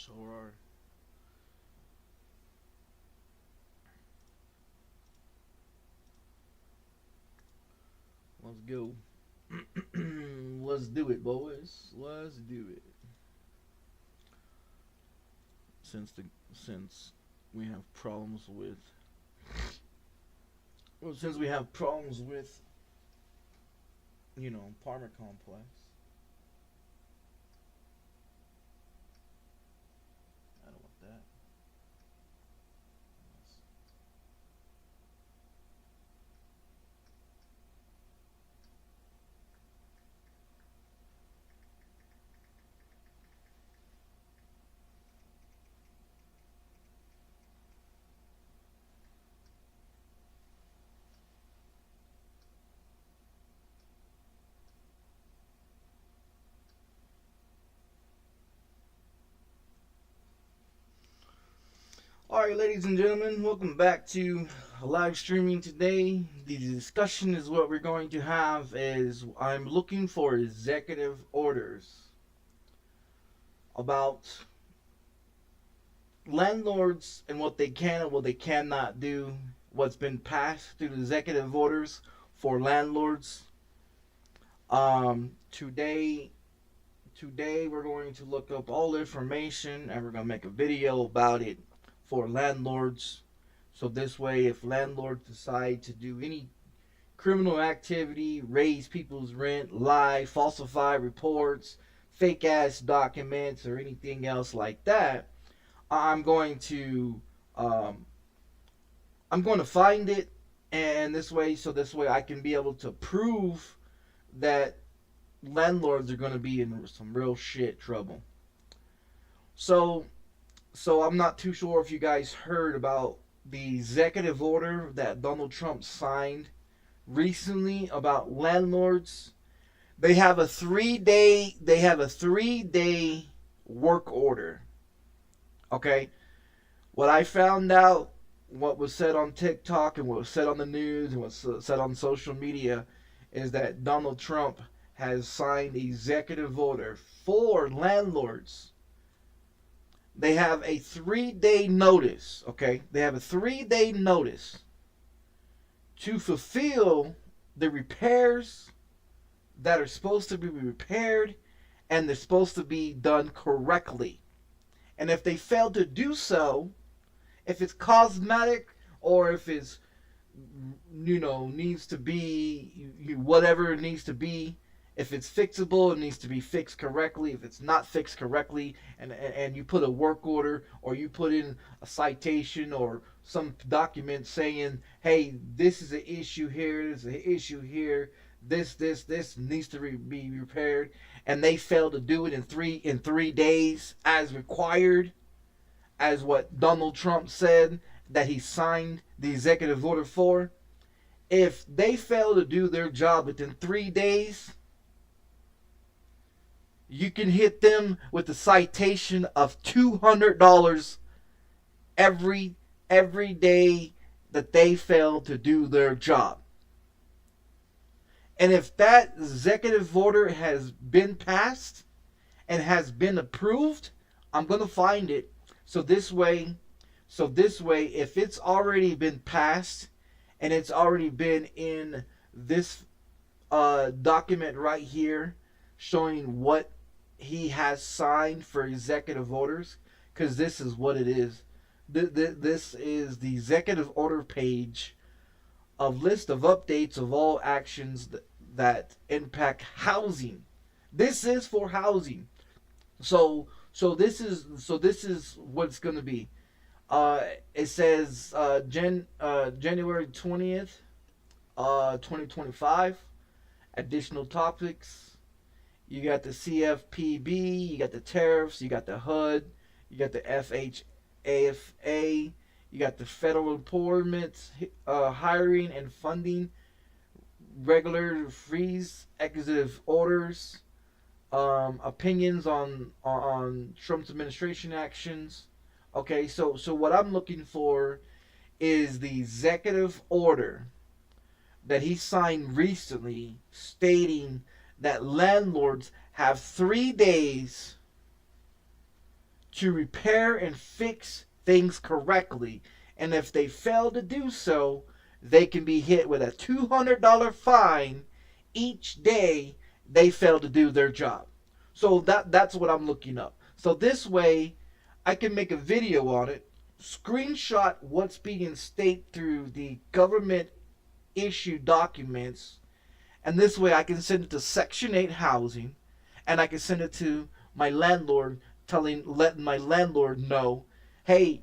Sure. Let's go. Let's do it, boys. Let's do it. Since we have problems with since we have problems with Parmer complex. I don't want that. Alright, ladies and gentlemen, welcome back to live streaming today. The discussion is what we're going to have is I'm looking for executive orders about landlords and what they can and what they cannot do, what's been passed through the executive orders for landlords. Today we're going to look up all the information and we're going to make a video about it for landlords. So this way, if landlords decide to do any criminal activity, raise people's rent, lie, falsify reports, fake ass documents, or anything else like that, I'm going to find it, and this way I can be able to prove that landlords are going to be in some real shit trouble. So I'm not too sure if you guys heard about the executive order that Donald Trump signed recently about landlords. They have a 3-day work order. Okay? What I found out, what was said on TikTok and what was said on the news and what was said on social media is that Donald Trump has signed an executive order for landlords. They have a 3-day notice, okay? They have a 3-day notice to fulfill the repairs that are supposed to be repaired, and they're supposed to be done correctly. And if they fail to do so, if it's cosmetic or if it's, needs to be whatever it needs to be, if it's fixable, it needs to be fixed correctly. If it's not fixed correctly, and you put a work order or you put in a citation or some document saying, hey, this is an issue here, this is an issue here, this needs to be repaired, and they fail to do it in three days as required, as what Donald Trump said that he signed the executive order for. If they fail to do their job within 3 days, you can hit them with a citation of $200 every day that they fail to do their job. And if that executive order has been passed and has been approved, I'm going to find it. So this way, if it's already been passed and it's already been in this document right here showing what he has signed for executive orders, because this is what it is. This is the executive order page of list of updates of all actions that impact housing. This is for housing. So this is what it's going to be. It says January 20th, 2025. Additional topics. You got the CFPB, you got the tariffs, you got the HUD, you got the FHAFA, you got the federal employment, hiring and funding, regular freeze, executive orders, opinions on Trump's administration actions. Okay, so what I'm looking for is the executive order that he signed recently stating that landlords have 3 days to repair and fix things correctly. And if they fail to do so, they can be hit with a $200 fine each day they fail to do their job. So that's what I'm looking up. So this way, I can make a video on it, screenshot what's being stated through the government issue documents, and this way I can send it to Section 8 housing, and I can send it to my landlord, letting my landlord know, hey,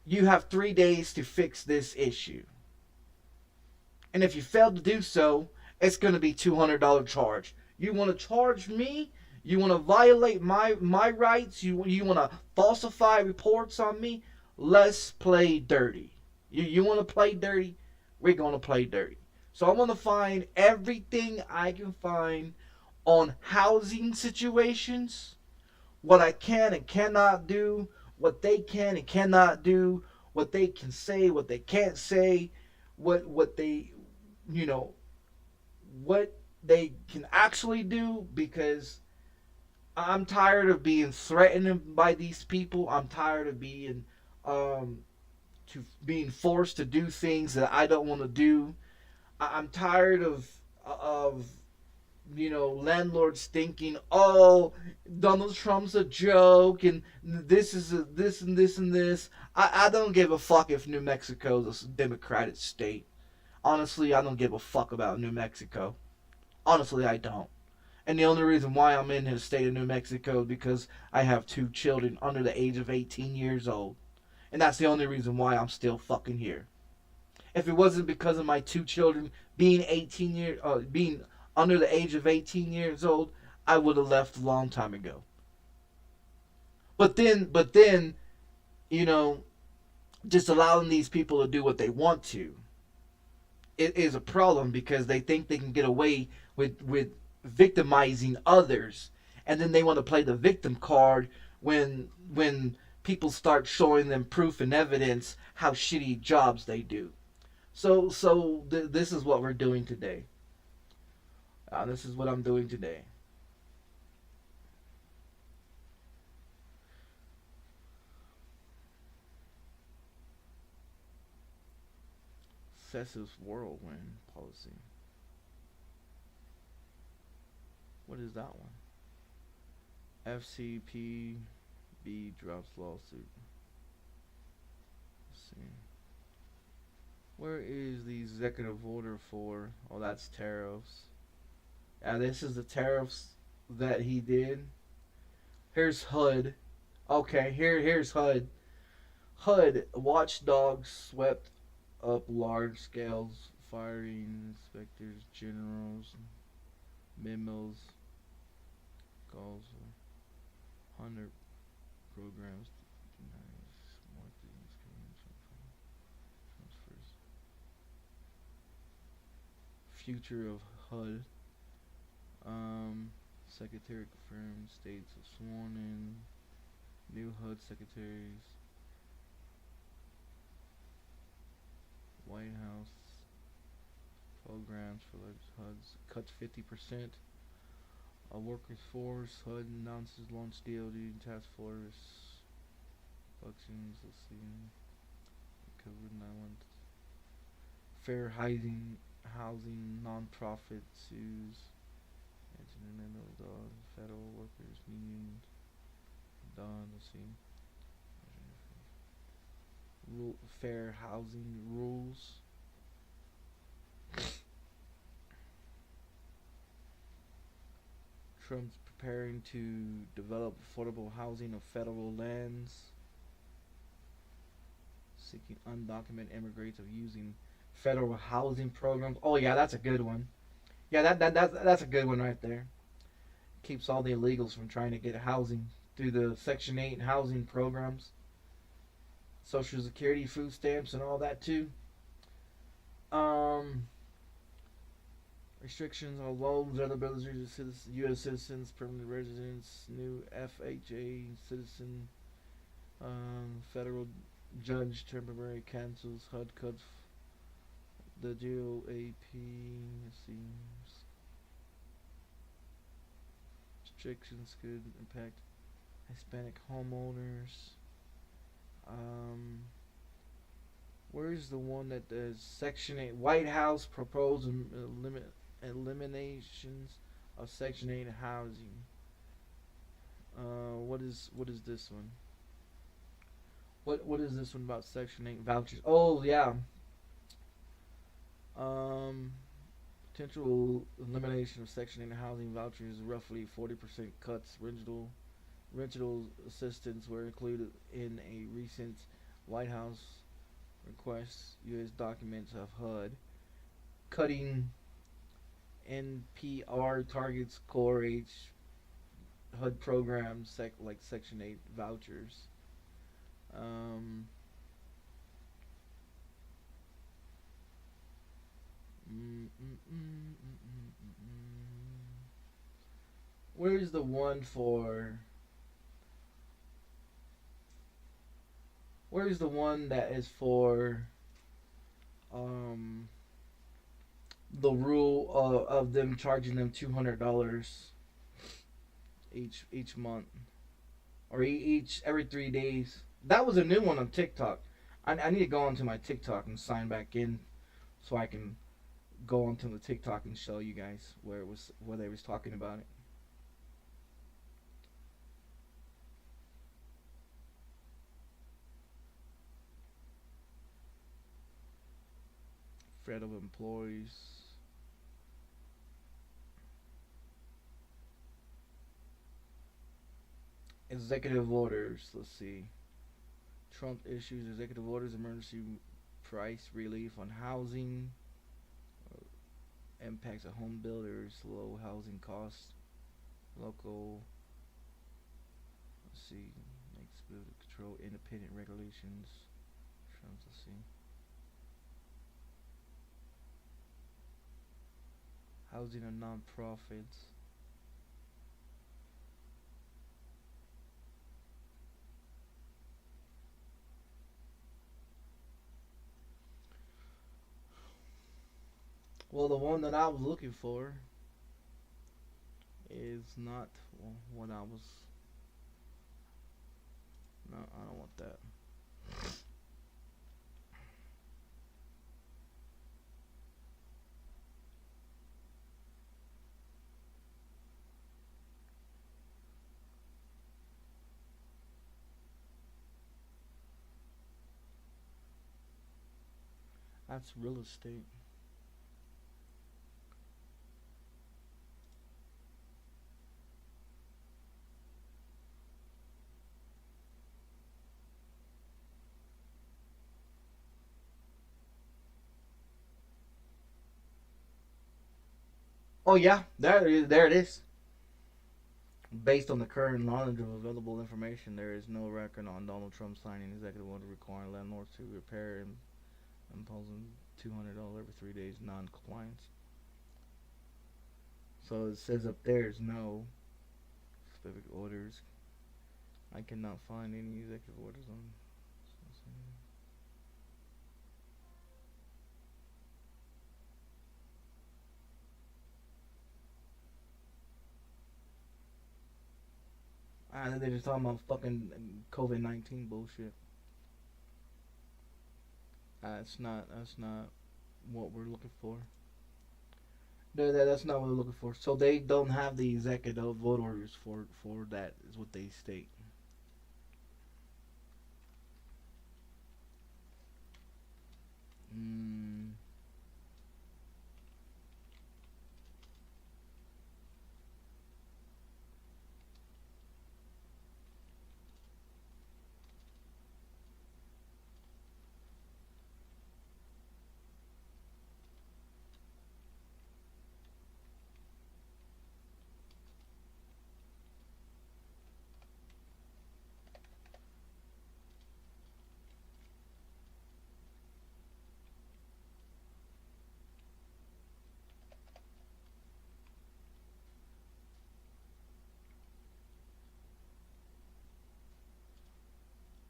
you have 3 days to fix this issue. And if you fail to do so, it's going to be $200 charge. You want to charge me? You want to violate my rights? You want to falsify reports on me? Let's play dirty. You want to play dirty? We're going to play dirty. So I want to find everything I can find on housing situations, what I can and cannot do, what they can and cannot do, what they can say, what they can't say, what they, you know, what they can actually do, because I'm tired of being threatened by these people. I'm tired of being forced to do things that I don't want to do. I'm tired of landlords thinking, oh, Donald Trump's a joke and this is this and this and this. I don't give a fuck if New Mexico's a Democratic state. Honestly, I don't give a fuck about New Mexico. Honestly, I don't. And the only reason why I'm in the state of New Mexico is because I have 2 children under the age of 18 years old. And that's the only reason why I'm still fucking here. If it wasn't because of my 2 children being being under the age of 18 years old, I would have left a long time ago. But then, you know, just allowing these people to do what they want to, it is a problem, because they think they can get away with victimizing others, and then they want to play the victim card when people start showing them proof and evidence how shitty jobs they do. So this is what we're doing today. This is what I'm doing today. Excessive whirlwind policy. What is that one? FCPB drops lawsuit. Let's see. Where is the executive order for? Oh, that's tariffs. This is the tariffs that he did. Here's HUD. Okay, here's HUD. HUD watchdogs swept up large scales, firing inspectors generals, memos, calls for 100 programs. Future of HUD. Secretary confirmed, states have sworn in, new HUD secretaries. White House programs for HUD's cuts 50%. A workers force. HUD announces launch DoD task force. Elections. Let's see. COVID-19. Fair housing non-profit sues. Internet federal workers union. Done. Let's see. Fair housing rules. Trump's preparing to develop affordable housing of federal lands. Seeking undocumented immigrants of using federal housing programs. Oh yeah, that's a good one. Yeah, that's a good one right there. Keeps all the illegals from trying to get housing through the Section 8 housing programs. Social Security, food stamps, and all that too. Restrictions on loans, other abilities of citizens, U.S. citizens, permanent residents, new FHA citizen, federal judge temporary cancels HUD cuts. The GOAP, let's see. Restrictions could impact Hispanic homeowners. Um, where's the one that does Section 8? White House proposed eliminations of Section 8 housing. What is this one? What is this one about Section 8 vouchers? Oh yeah. Um, Potential elimination of Section 8 housing vouchers. Roughly 40% cuts. Rental assistance were included in a recent White House request. U.S. documents of HUD cutting NPR targets core HUD programs like Section 8 vouchers. Um, mm, mm, mm, mm, mm, Where's the one for? Where's the one that is for um, the rule of them charging them $200 each month or each every 3 days? That was a new one on TikTok. I need to go onto my TikTok and sign back in so I can go onto the TikTok and show you guys where they was talking about it. Fed of employees. Executive orders. Let's see. Trump issues executive orders, emergency price relief on housing, impacts of home builders, low housing costs, local. Let's see. Makes control independent regulations. Let's see. Housing of non-profits. Well, the one that I was looking for is not what I was. No, I don't want that. That's real estate. Oh yeah, there it is. Based on the current knowledge of available information, there is no record on Donald Trump signing executive order requiring landlords to repair and imposing $200 every 3 days non-compliance. So it says up there is no specific orders. I cannot find any executive orders on. They're just talking about fucking COVID-19 bullshit. That's not what we're looking for. That's not what we're looking for. So they don't have the executive vote orders for that, is what they state. Mm.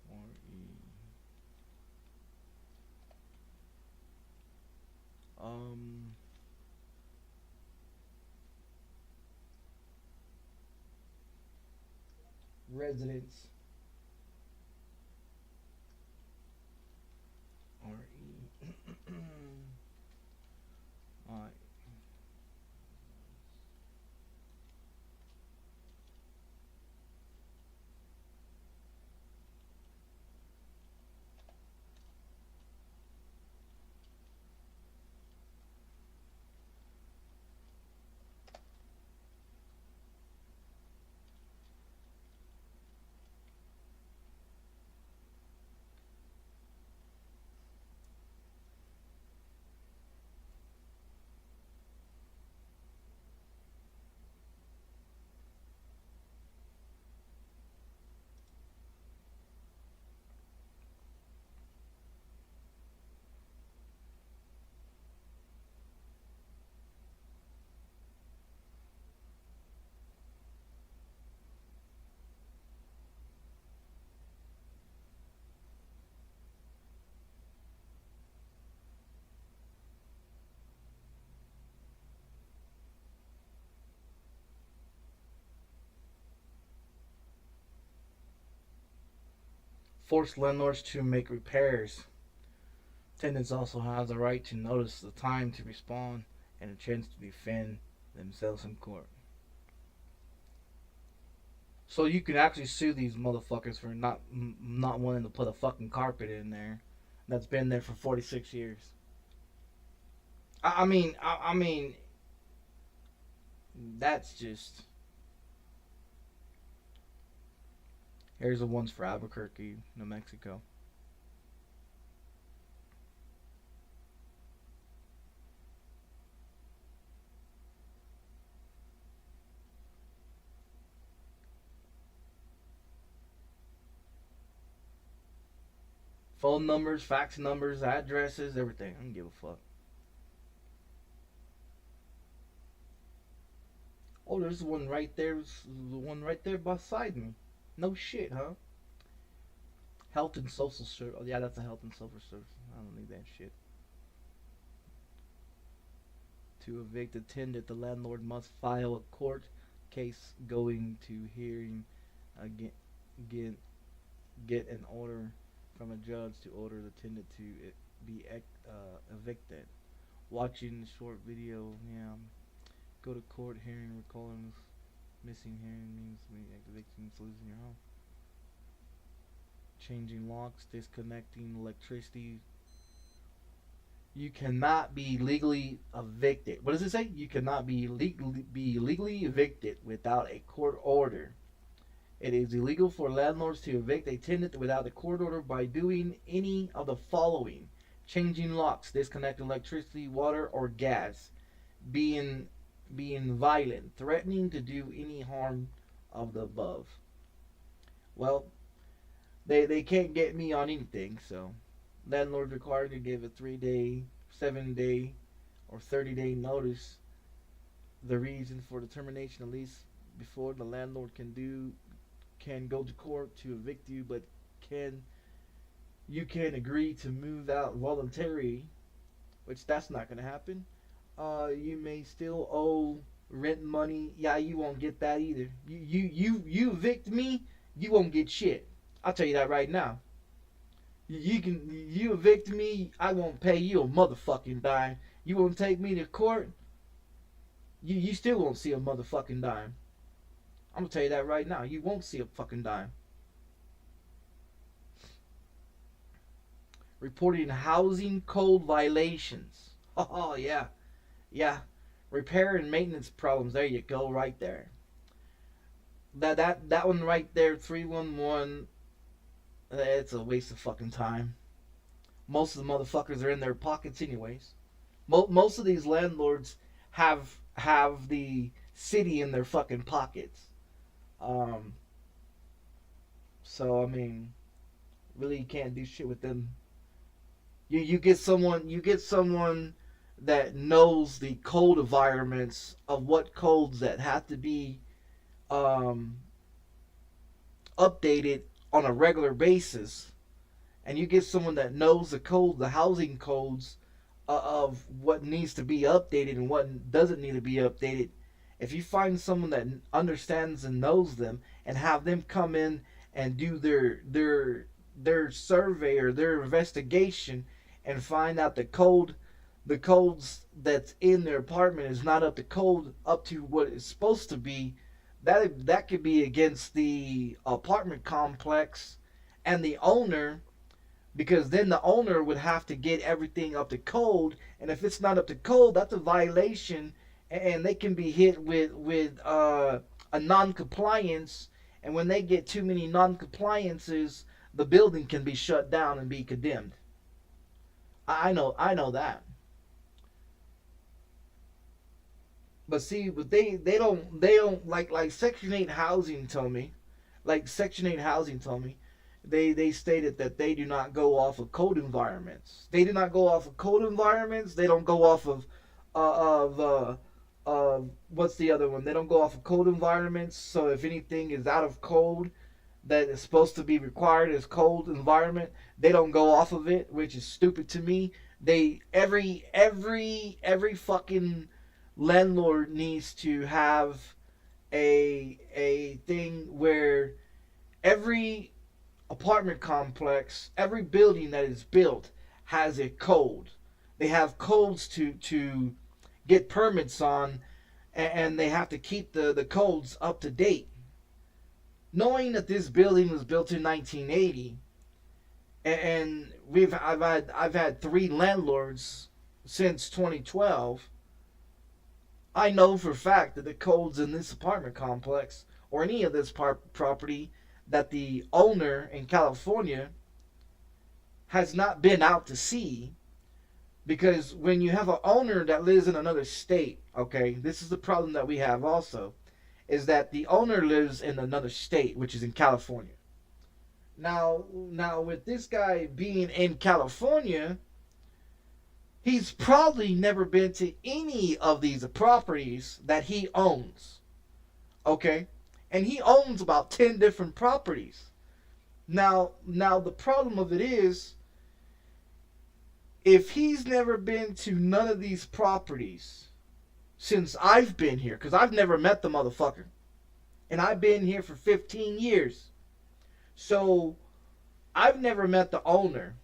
Or um. residence. RE. Alright. Force landlords to make repairs. Tenants also have the right to notice the time to respond and a chance to defend themselves in court. So you can actually sue these motherfuckers for not wanting to put a fucking carpet in there that's been there for 46 years. I mean, that's just. Here's the ones for Albuquerque, New Mexico. Phone numbers, fax numbers, addresses, everything. I don't give a fuck. Oh, there's one right there. The one right there beside me. No shit, huh? Health and social service. Oh, yeah, that's a health and social service. I don't need that shit. To evict a tenant, the landlord must file a court case going to hearing again. Get, get an order from a judge to order the tenant to be evicted. Watching the short video, yeah. Go to court hearing recalling missing hearing means eviction losing your home. Changing locks, disconnecting electricity. You cannot be legally evicted. What does it say? You cannot be legally evicted without a court order. It is illegal for landlords to evict a tenant without a court order by doing any of the following: changing locks, disconnecting electricity, water, or gas, being violent, threatening to do any harm of the above. Well, they can't get me on anything, so landlord required to give a 3-day, 7-day, or 30-day notice. The reason for the termination of lease before the landlord can go to court to evict you, but can agree to move out voluntarily, which that's not gonna happen. You may still owe rent money. Yeah, you won't get that either. You evict me, you won't get shit. I'll tell you that right now. You evict me, I won't pay you a motherfucking dime. You won't take me to court, you still won't see a motherfucking dime. I'm gonna tell you that right now. You won't see a fucking dime. Reporting housing code violations. Oh yeah, yeah. Repair and maintenance problems. There you go, right there. That one right there, 311. It's a waste of fucking time. Most of the motherfuckers are in their pockets anyways. Most of these landlords have the city in their fucking pockets. Um, so I mean, really, you can't do shit with them. You get someone that knows the code environments of what codes that have to be um, updated on a regular basis, and you get someone that knows the housing codes of what needs to be updated and what doesn't need to be updated, if you find someone that understands and knows them, and have them come in and do their survey or their investigation, and find out the codes that's in their apartment is not up to what it's supposed to be, that could be against the apartment complex and the owner, because then the owner would have to get everything up to code, and if it's not up to code, that's a violation, and they can be hit with a non-compliance, and when they get too many non-compliances, the building can be shut down and be condemned. I know that. But see, but they don't like Section 8 housing told me, Section 8 housing told me, they stated that they do not go off of code environments. They do not go off of code environments. They don't go off of what's the other one? They don't go off of code environments. So if anything is out of code that is supposed to be required as code environment, they don't go off of it, which is stupid to me. They every fucking landlord needs to have a thing where every apartment complex, every building that is built has a code. They have codes to get permits on, and they have to keep the codes up to date. Knowing that this building was built in 1980, and I've had 3 landlords since 2012, I know for a fact that the codes in this apartment complex or any of this property that the owner in California has not been out to see. Because when you have an owner that lives in another state, okay, this is the problem that we have also, is that the owner lives in another state, which is in California. Now with this guy being in California, he's probably never been to any of these properties that he owns. Okay? And he owns about 10 different properties. Now the problem of it is, if he's never been to none of these properties since I've been here, because I've never met the motherfucker, and I've been here for 15 years. So I've never met the owner.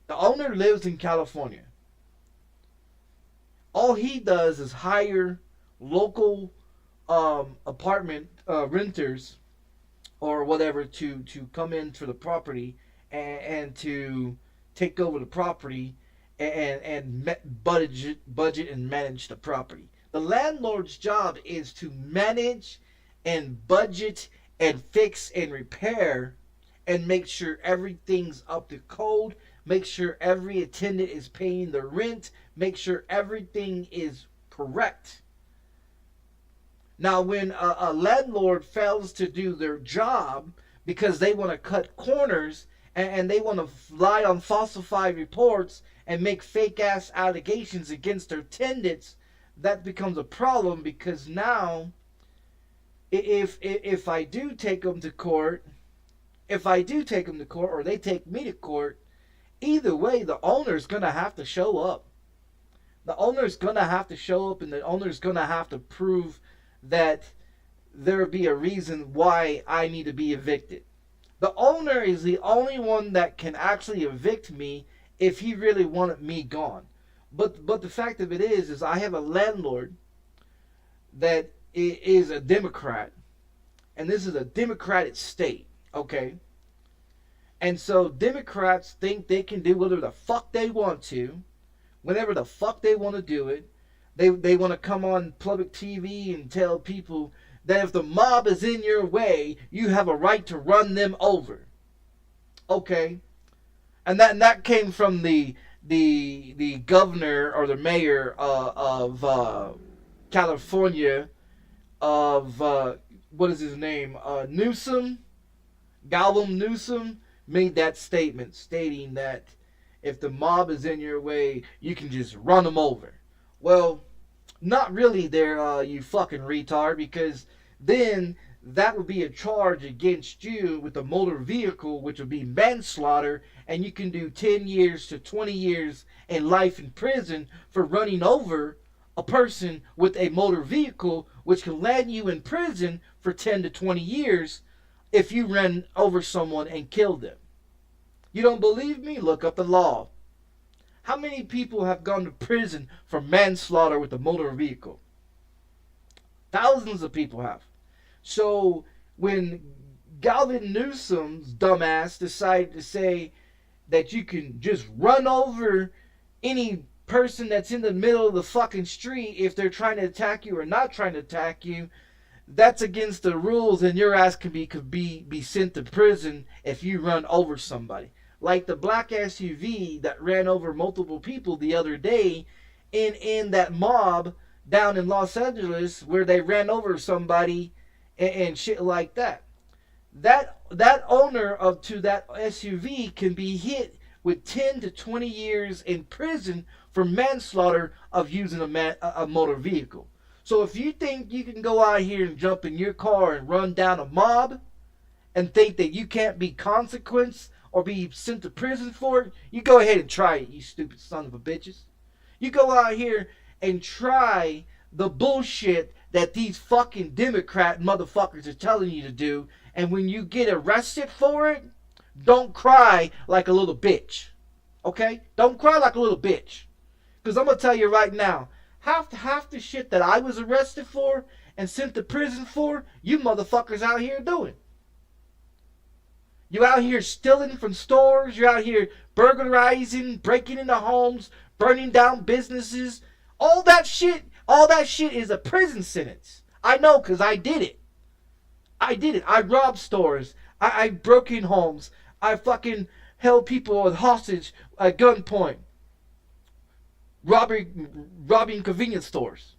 The owner lives in California. All he does is hire local apartment renters or whatever to come into the property and to take over the property and budget and manage the property. The landlord's job is to manage and budget and fix and repair and make sure everything's up to code, make sure every attendant is paying the rent, make sure everything is correct. Now, when a landlord fails to do their job because they want to cut corners and they want to lie on falsified reports and make fake-ass allegations against their tenants, that becomes a problem, because now, if I do take them to court, or they take me to court, either way, the owner's going to have to show up. The owner's going to have to show up, and the owner's going to have to prove that there be a reason why I need to be evicted. The owner is the only one that can actually evict me if he really wanted me gone. But the fact of it is I have a landlord that is a Democrat, and this is a Democratic state, okay? And so Democrats think they can do whatever the fuck they want to, whenever the fuck they want to do it. They want to come on public TV and tell people that if the mob is in your way, you have a right to run them over. Okay? And that came from the governor or the mayor of California, of what is his name? Gavin Newsom made that statement, stating that if the mob is in your way, you can just run them over. Well, not really there, you fucking retard, because then that would be a charge against you with a motor vehicle, which would be manslaughter, and you can do 10 years to 20 years in life in prison for running over a person with a motor vehicle, which can land you in prison for 10 to 20 years if you ran over someone and killed them. You don't believe me? Look up the law. How many people have gone to prison for manslaughter with a motor vehicle? Thousands of people have. So when Gavin Newsom's dumbass decided to say that you can just run over any person that's in the middle of the fucking street if they're trying to attack you or not trying to attack you, that's against the rules, and your ass could be sent to prison if you run over somebody. Like the black SUV that ran over multiple people the other day in that mob down in Los Angeles where they ran over somebody and shit like that. That owner of to that SUV can be hit with 10 to 20 years in prison for manslaughter of using a motor vehicle. So if you think you can go out here and jump in your car and run down a mob and think that you can't be consequenced or be sent to prison for it, you go ahead and try it, you stupid son of a bitches. You go out here and try the bullshit that these fucking Democrat motherfuckers are telling you to do, and when you get arrested for it, don't cry like a little bitch. Okay? Don't cry like a little bitch. Because I'm going to tell you right now, half the shit that I was arrested for and sent to prison for, you motherfuckers out here doing. You out here stealing from stores. You're out here burglarizing, breaking into homes, burning down businesses. All that shit is a prison sentence. I know because I did it. I robbed stores. I broke in homes. I fucking held people hostage at gunpoint. Robbing convenience stores.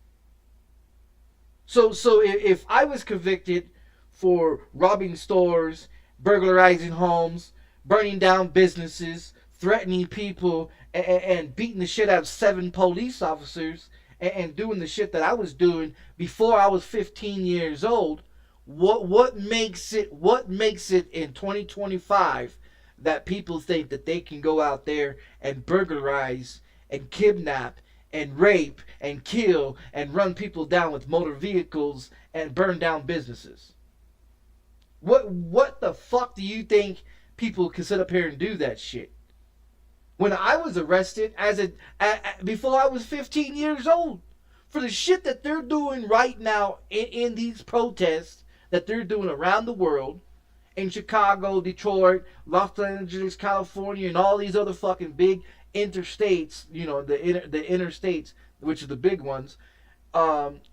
So if I was convicted for robbing stores, burglarizing homes, burning down businesses, threatening people, and beating the shit out of 7 police officers, and doing the shit that I was doing before I was 15 years old, what makes it in 2025 that people think that they can go out there and burglarize and kidnap and rape and kill and run people down with motor vehicles and burn down businesses? What the fuck do you think people can sit up here and do that shit? When I was arrested before I was 15 years old for the shit that they're doing right now in these protests that they're doing around the world, in Chicago, Detroit, Los Angeles, California, and all these other fucking big interstates, you know, the interstates, which are the big ones,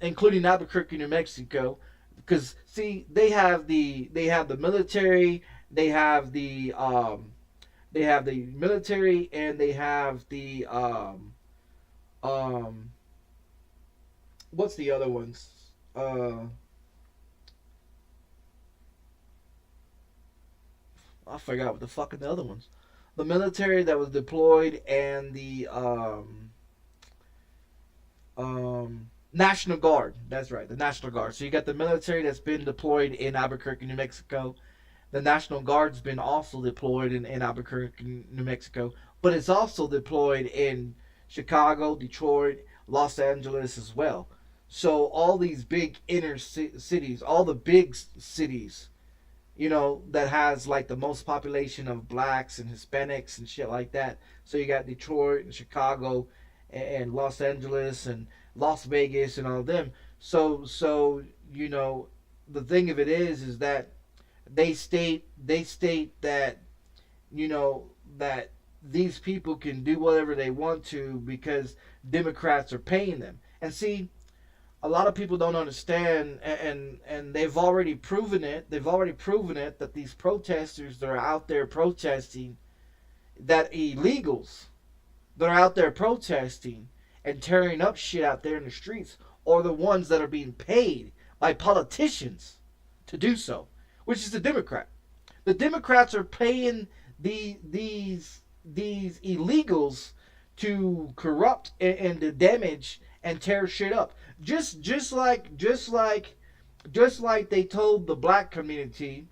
including Albuquerque, New Mexico. Because see, they have the military, they have the military, and they have the what's the other ones? I forgot what the fucking the other ones. The military that was deployed, and the National Guard. That's right, the National Guard. So you got the military that's been deployed in Albuquerque, New Mexico. The National Guard's been also deployed in Albuquerque, New Mexico. But it's also deployed in Chicago, Detroit, Los Angeles as well. So all these big inner cities, all the big cities, you know, that has like the most population of blacks and Hispanics and shit like that. So you got Detroit and Chicago and Los Angeles and Las Vegas and all of them. So you know, the thing of it is that they state that, you know, that these people can do whatever they want to because Democrats are paying them. And see, a lot of people don't understand, and they've already proven it. They've already proven it that these protesters that are out there protesting, that illegals that are out there protesting and tearing up shit out there in the streets, are the ones that are being paid by politicians to do so, which is the Democrat. The Democrats are paying these illegals to corrupt and to damage and tear shit up. Just like they told the black community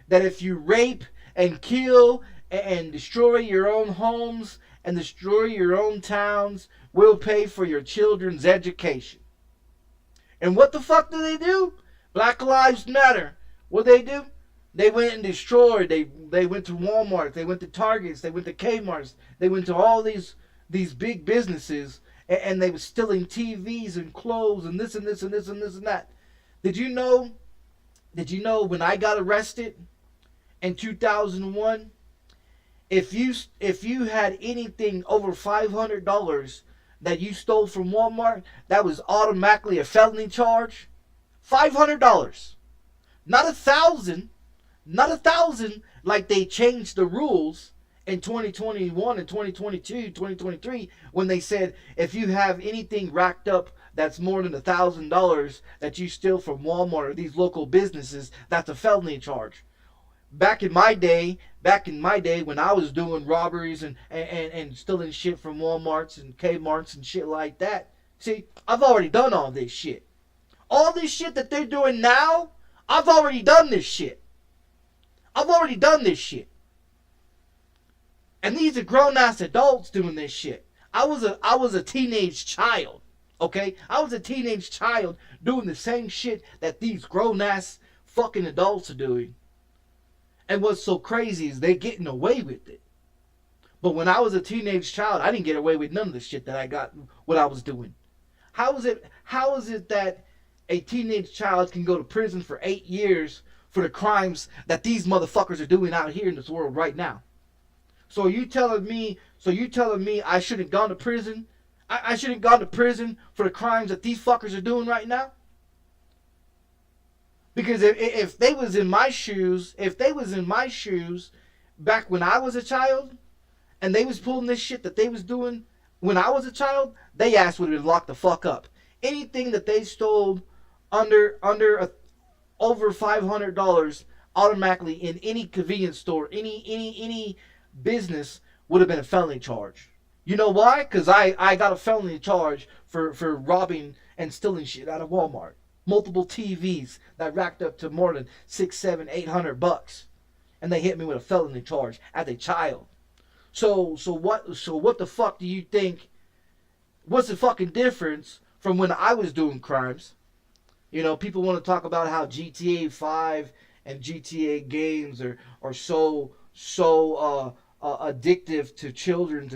that if you rape and kill and destroy your own homes and destroy your own towns. We'll pay for your children's education. And what the fuck do they do? Black Lives Matter. What they do? They went and destroyed. They went to Walmart. They went to Targets. They went to Kmart's. They went to all these big businesses, and they were stealing TVs and clothes and this and this and this and this and that. Did you know? Did you know when I got arrested in 2001? If you had anything over $500 that you stole from Walmart, that was automatically a felony charge. $500, not 1,000, not 1,000 like they changed the rules in 2021 and 2022, 2023 when they said if you have anything racked up that's more than $1,000 that you steal from Walmart or these local businesses, that's a felony charge. Back in my day when I was doing robberies and stealing shit from Walmarts and Kmart's and shit like that, see, I've already done all this shit. All this shit that they're doing now, I've already done this shit. I've already done this shit. And these are grown-ass adults doing this shit. I was a teenage child, okay? I was a teenage child doing the same shit that these grown-ass fucking adults are doing. And what's so crazy is they're getting away with it. But when I was a teenage child, I didn't get away with none of the shit that I got, what I was doing. How is it that a teenage child can go to prison for 8 years for the crimes that these motherfuckers are doing out here in this world right now? So you telling me I shouldn't have gone to prison? I shouldn't have gone to prison for the crimes that these fuckers are doing right now? Because if they was in my shoes, back when I was a child, and they was pulling this shit that they was doing when I was a child, they ass would have been locked the fuck up. Anything that they stole over $500 automatically in any convenience store, any business would have been a felony charge. You know why? Because I got a felony charge for robbing and stealing shit out of Walmart. Multiple TVs that racked up to more than $600, $700, $800, and they hit me with a felony charge as a child. So what the fuck do you think? What's the fucking difference from when I was doing crimes? You know, people want to talk about how GTA 5 and GTA games are so addictive to children,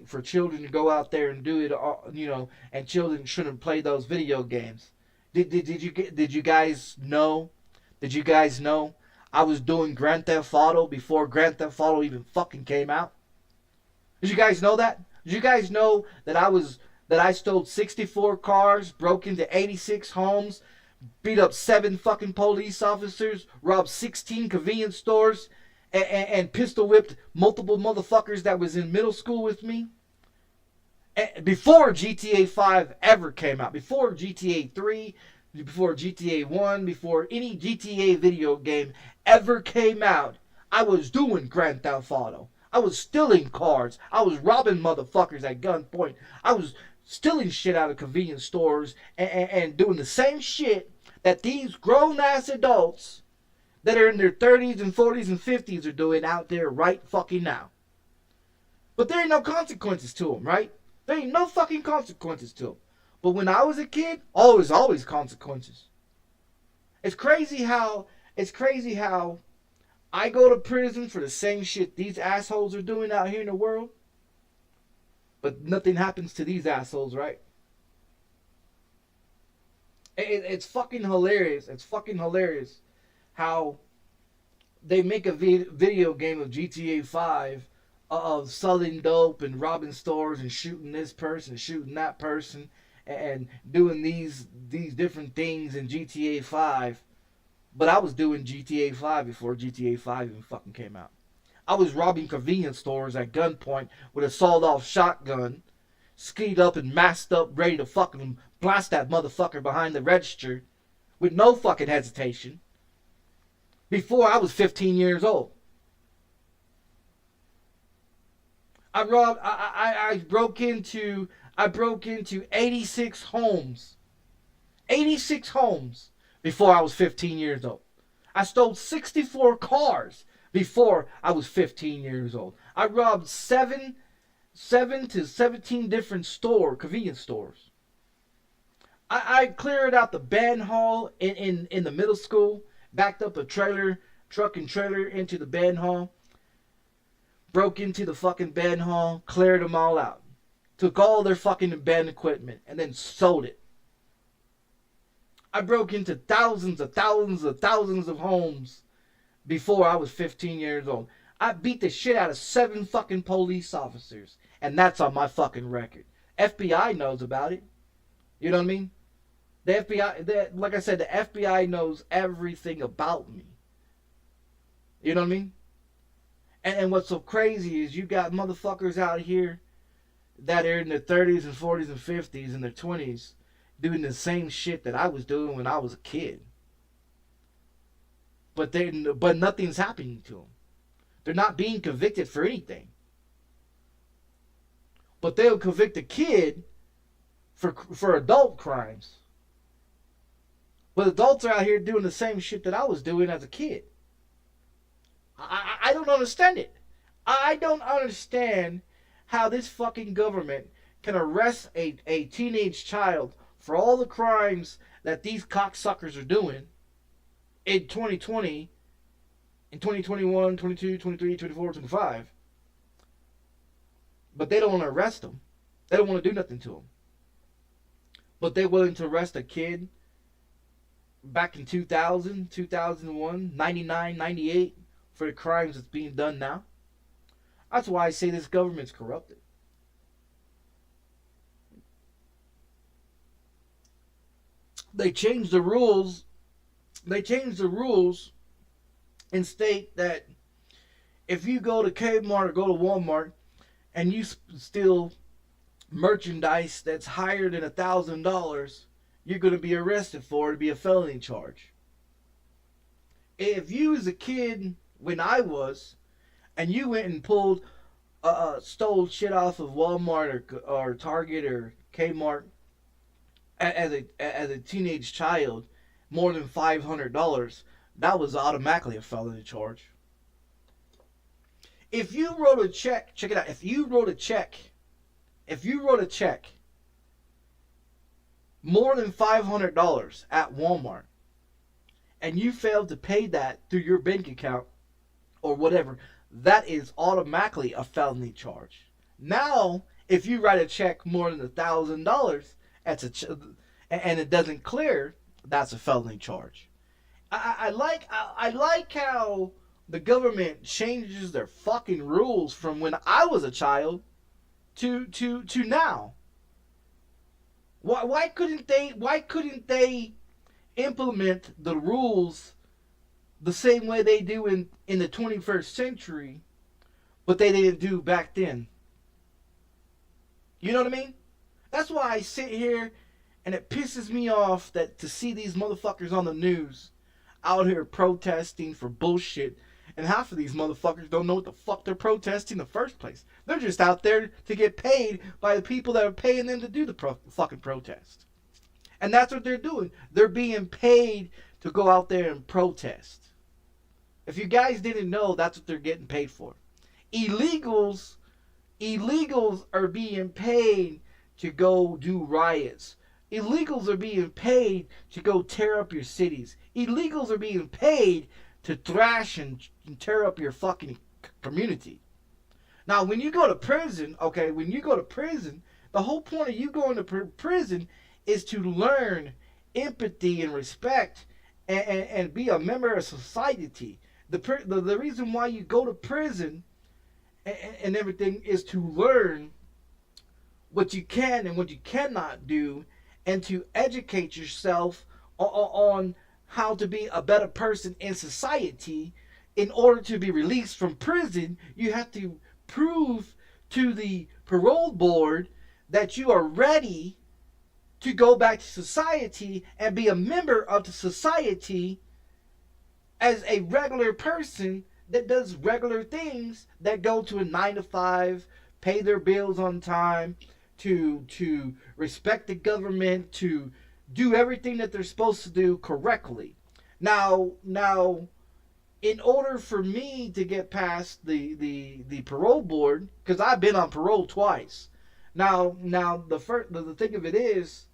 for children to go out there and do it, you know, and children shouldn't play those video games. Did you guys know? Did you guys know I was doing Grand Theft Auto before Grand Theft Auto even fucking came out? Did you guys know that? Did you guys know that I stole 64 cars, broke into 86 homes, beat up 7 fucking police officers, robbed 16 convenience stores, and pistol whipped multiple motherfuckers that was in middle school with me? Before GTA 5 ever came out, before GTA 3, before GTA 1, before any GTA video game ever came out, I was doing Grand Theft Auto. I was stealing cars. I was robbing motherfuckers at gunpoint. I was stealing shit out of convenience stores and doing the same shit that these grown-ass adults that are in their 30s and 40s and 50s are doing out there right fucking now. But there ain't no consequences to them, right? There ain't no fucking consequences to them. But when I was a kid, always consequences. It's crazy how I go to prison for the same shit these assholes are doing out here in the world, but nothing happens to these assholes, right? It's fucking hilarious. It's fucking hilarious how they make a video game of GTA 5 of selling dope and robbing stores and shooting this person, shooting that person, and doing these different things in GTA 5. But I was doing GTA 5 before GTA 5 even fucking came out. I was robbing convenience stores at gunpoint with a sawed-off shotgun, skied up and masked up, ready to fucking blast that motherfucker behind the register with no fucking hesitation before I was 15 years old. I broke into 86 homes. 86 homes before I was 15 years old. I stole 64 cars before I was 15 years old. I robbed 7 7 to 17 different convenience stores. I cleared out the band hall in the middle school, backed up a truck and trailer into the band hall, broke into the fucking band hall, cleared them all out, took all their fucking band equipment, and then sold it. I broke into thousands of homes before I was 15 years old. I beat the shit out of 7 fucking police officers, and that's on my fucking record. FBI knows about it. You know what I mean? The FBI, like I said, the FBI knows everything about me. You know what I mean? And what's so crazy is you got motherfuckers out here that are in their 30s and 40s and 50s and their 20s doing the same shit that I was doing when I was a kid. But nothing's happening to them. They're not being convicted for anything. But they'll convict a kid for adult crimes. But adults are out here doing the same shit that I was doing as a kid. I don't understand it. I don't understand how this fucking government can arrest a teenage child for all the crimes that these cocksuckers are doing in 2020, in 2021, 22, 23, 24, 25. But they don't want to arrest them. They don't want to do nothing to them. But they're willing to arrest a kid back in 2000, 2001, 99, 98 for the crimes that's being done now. That's why I say this government's corrupted. They changed the rules. They changed the rules and state that if you go to Kmart or go to Walmart and you steal merchandise that's higher than $1,000, you're going to be arrested for it to be a felony charge. If you was a kid when I was, and you went and stole shit off of Walmart or Target or Kmart as a teenage child, more than $500, that was automatically a felony charge. If you wrote a check, check it out. If you wrote a check more than $500 at Walmart, and you failed to pay that through your bank account or whatever, that is automatically a felony charge. Now, if you write a check more than $1,000, and it doesn't clear, that's a felony charge. I like how the government changes their fucking rules from when I was a child to now. Why couldn't they implement the rules the same way they do in the 21st century, but they didn't do back then? You know what I mean? That's why I sit here and it pisses me off that to see these motherfuckers on the news out here protesting for bullshit, and half of these motherfuckers don't know what the fuck they're protesting in the first place. They're just out there to get paid by the people that are paying them to do the fucking protest. And that's what they're doing. They're being paid to go out there and protest. If you guys didn't know, that's what they're getting paid for. Illegals are being paid to go do riots. Illegals are being paid to go tear up your cities. Illegals are being paid to thrash and tear up your fucking community. Now, when you go to prison, the whole point of you going to prison is to learn empathy and respect and be a member of society. The reason why you go to prison and everything is to learn what you can and what you cannot do, and to educate yourself on how to be a better person in society. In order to be released from prison, you have to prove to the parole board that you are ready to go back to society and be a member of the society as a regular person that does regular things, that go to a 9 to 5, pay their bills on time, to respect the government, to do everything that they're supposed to do correctly. Now, in order for me to get past the parole board, because I've been on parole twice. Now the thing of it is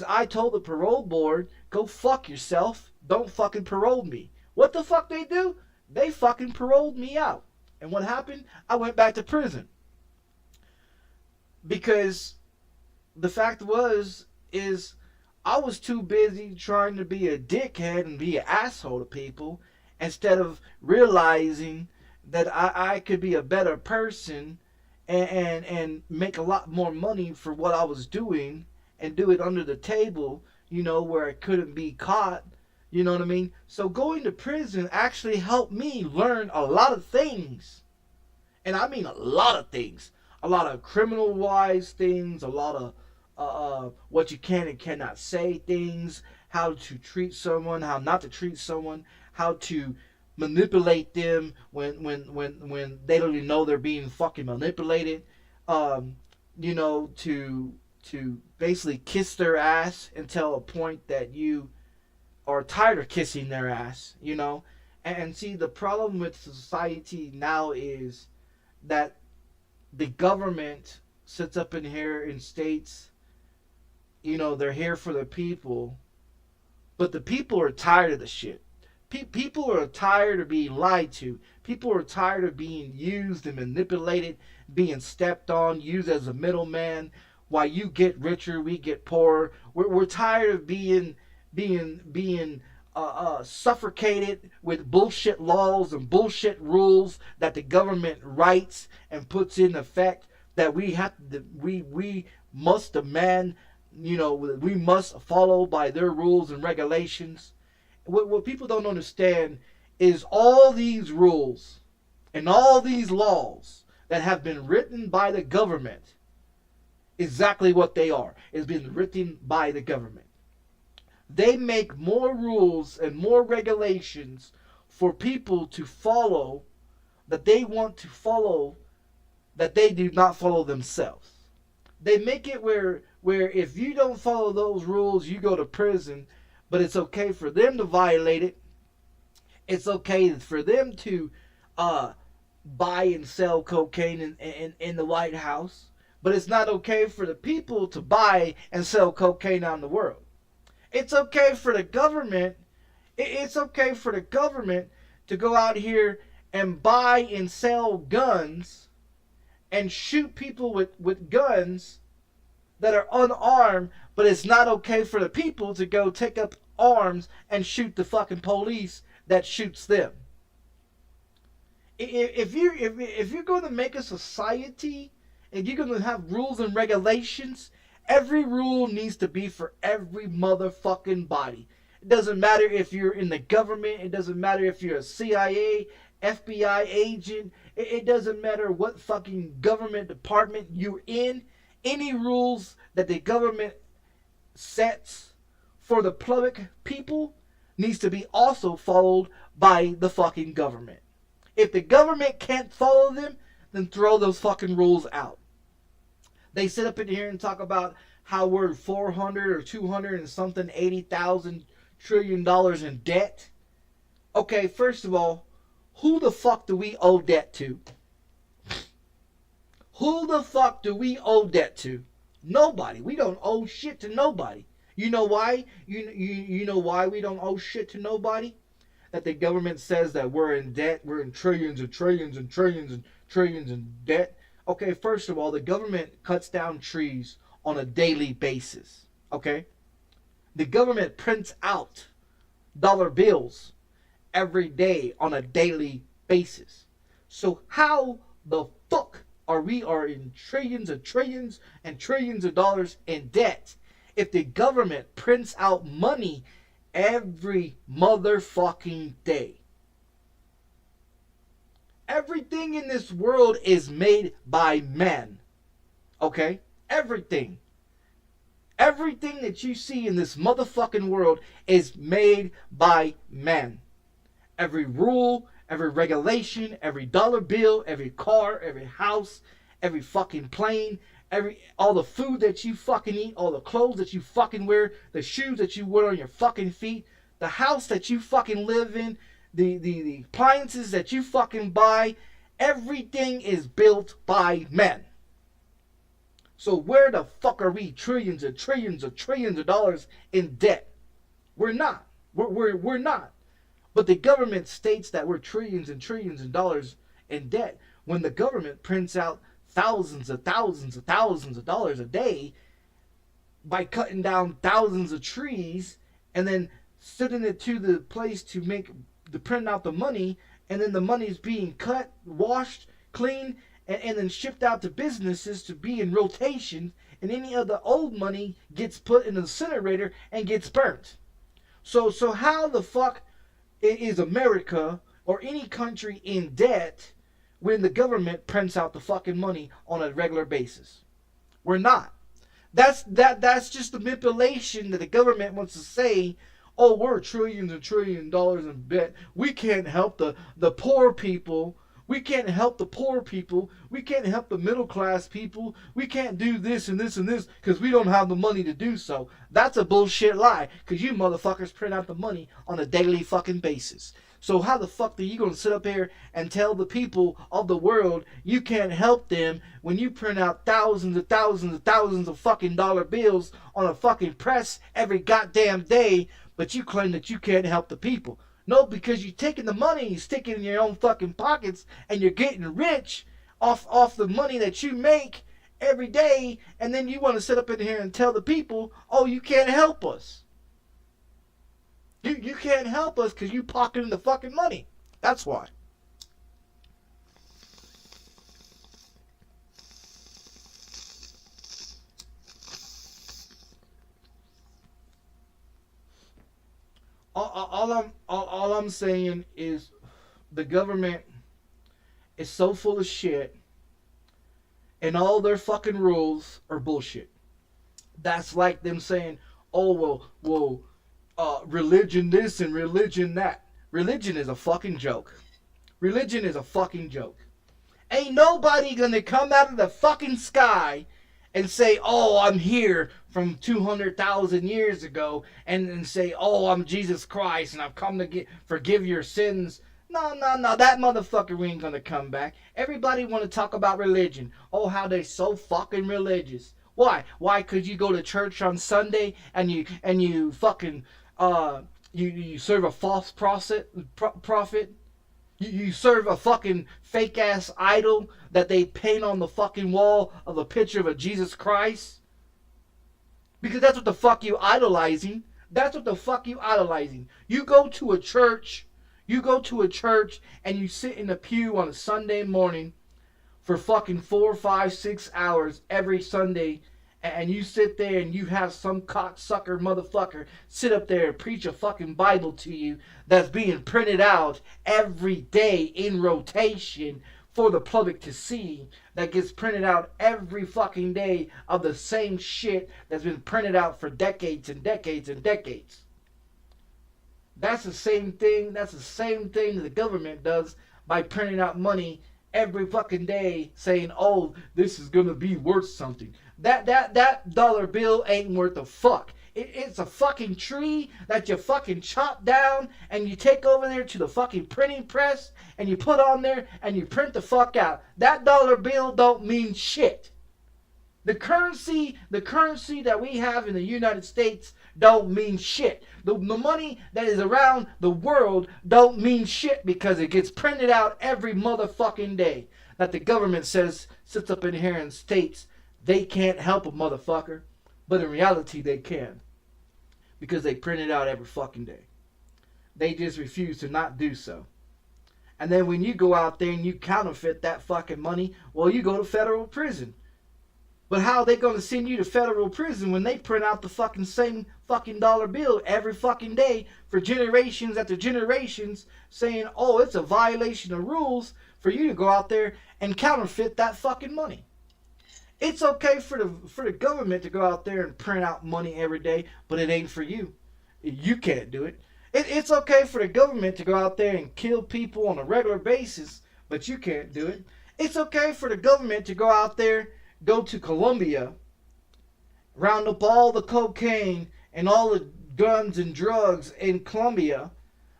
I told the parole board, go fuck yourself. Don't fucking parole me. What the fuck they do? They fucking paroled me out. And what happened? I went back to prison. Because the fact is I was too busy trying to be a dickhead and be an asshole to people instead of realizing that I could be a better person and make a lot more money for what I was doing and do it under the table, where I couldn't be caught. You know what I mean? So going to prison actually helped me learn a lot of things. And I mean a lot of things. A lot of criminal-wise things, a lot of what you can and cannot say things, how to treat someone, how not to treat someone, how to manipulate them when they don't even know they're being fucking manipulated. To basically kiss their ass until a point that you are tired of kissing their ass, And see, the problem with society now is that the government sits up in here and states, they're here for the people, but the people are tired of the shit. People are tired of being lied to. People are tired of being used and manipulated, being stepped on, used as a middleman. While you get richer, we get poorer. We're tired of being suffocated with bullshit laws and bullshit rules that the government writes and puts in effect, that we must demand, we must follow by their rules and regulations. What people don't understand is all these rules and all these laws that have been written by the government, exactly what they are, is been written by the government. They make more rules and more regulations for people to follow that they want to follow, that they do not follow themselves. They make it where if you don't follow those rules, you go to prison, but it's okay for them to violate it. It's okay for them to buy and sell cocaine in the White House, but it's not okay for the people to buy and sell cocaine out in the world. It's okay for the government. It's okay for the government to go out here and buy and sell guns and shoot people with guns that are unarmed, but it's not okay for the people to go take up arms and shoot the fucking police that shoots them. If you're going to make a society and you're going to have rules and regulations, every rule needs to be for every motherfucking body. It doesn't matter if you're in the government. It doesn't matter if you're a CIA, FBI agent. It doesn't matter what fucking government department you're in. Any rules that the government sets for the public people needs to be also followed by the fucking government. If the government can't follow them, then throw those fucking rules out. They sit up in here and talk about how we're 400 or 200 and something, 80,000 trillion dollars in debt. Okay, first of all, who the fuck do we owe debt to? Who the fuck do we owe debt to? Nobody. We don't owe shit to nobody. You know why? You know why we don't owe shit to nobody? That the government says that we're in debt. We're in trillions and trillions and trillions and trillions in debt. Okay, first of all, the government cuts down trees on a daily basis. Okay? The government prints out dollar bills every day on a daily basis. So how the fuck are we in trillions and trillions and trillions of dollars in debt if the government prints out money every motherfucking day? Everything in this world is made by men. Okay? Everything. Everything that you see in this motherfucking world is made by men. Every rule, every regulation, every dollar bill, every car, every house, every fucking plane, all the food that you fucking eat, all the clothes that you fucking wear, the shoes that you wear on your fucking feet, the house that you fucking live in, the appliances that you fucking buy, everything is built by men. So where the fuck are we trillions and trillions and trillions of dollars in debt? We're not. We're not. But the government states that we're trillions and trillions of dollars in debt when the government prints out thousands of thousands of thousands of dollars a day by cutting down thousands of trees and then sending it to the place to print out the money, and then the money is being cut, washed, cleaned, and then shipped out to businesses to be in rotation, and any of the old money gets put in the incinerator and gets burnt. So how the fuck is America or any country in debt when the government prints out the fucking money on a regular basis? We're not. That's just the manipulation that the government wants to say. Oh, we're trillions and trillions of dollars in debt. We can't help the poor people. We can't help the poor people. We can't help the middle class people. We can't do this and this and this because we don't have the money to do so. That's a bullshit lie, because you motherfuckers print out the money on a daily fucking basis. So how the fuck are you going to sit up here and tell the people of the world you can't help them when you print out thousands and thousands and thousands of fucking dollar bills on a fucking press every goddamn day, but you claim that you can't help the people? No, because you're taking the money, you stick it in your own fucking pockets, and you're getting rich off the money that you make every day, and then you want to sit up in here and tell the people, oh, you can't help us. You can't help us because you pocketing the fucking money. That's why. All I'm saying is the government is so full of shit, and all their fucking rules are bullshit. That's like them saying, oh, well, religion this and religion that. Religion is a fucking joke. Religion is a fucking joke. Ain't nobody gonna come out of the fucking sky and say, oh, I'm here from 200,000 years ago, and say, oh, I'm Jesus Christ and I've come to forgive your sins. No, that motherfucker ain't gonna come back. Everybody want to talk about religion. Oh, how they so fucking religious. Why? Why? Because you go to church on Sunday and you fucking you serve a false prophet. You serve a fucking fake ass idol that they paint on the fucking wall of a picture of a Jesus Christ. Because that's what the fuck you idolizing. That's what the fuck you idolizing. You go to a church and you sit in a pew on a Sunday morning for fucking 4, 5, 6 hours every Sunday, and you sit there and you have some cocksucker motherfucker sit up there and preach a fucking Bible to you that's being printed out every day in rotation for the public to see, that gets printed out every fucking day of the same shit that's been printed out for decades and decades and decades. That's the same thing that the government does by printing out money every fucking day saying, oh, this is gonna be worth something. That dollar bill ain't worth a fuck. It's a fucking tree that you fucking chop down and you take over there to the fucking printing press and you put on there and you print the fuck out. That dollar bill don't mean shit. The currency that we have in the United States don't mean shit. The money that is around the world don't mean shit because it gets printed out every motherfucking day. That the government sits up in here and states they can't help a motherfucker, but in reality they can, because they print it out every fucking day. They just refuse to not do so. And then when you go out there and you counterfeit that fucking money, well, you go to federal prison. But how are they going to send you to federal prison when they print out the fucking same fucking dollar bill every fucking day for generations after generations, saying, oh, it's a violation of rules for you to go out there and counterfeit that fucking money? It's okay for the government to go out there and print out money every day, but it ain't for you. You can't do it. It's okay for the government to go out there and kill people on a regular basis, but you can't do it. It's okay for the government to go out there, go to Colombia, round up all the cocaine and all the guns and drugs in Colombia,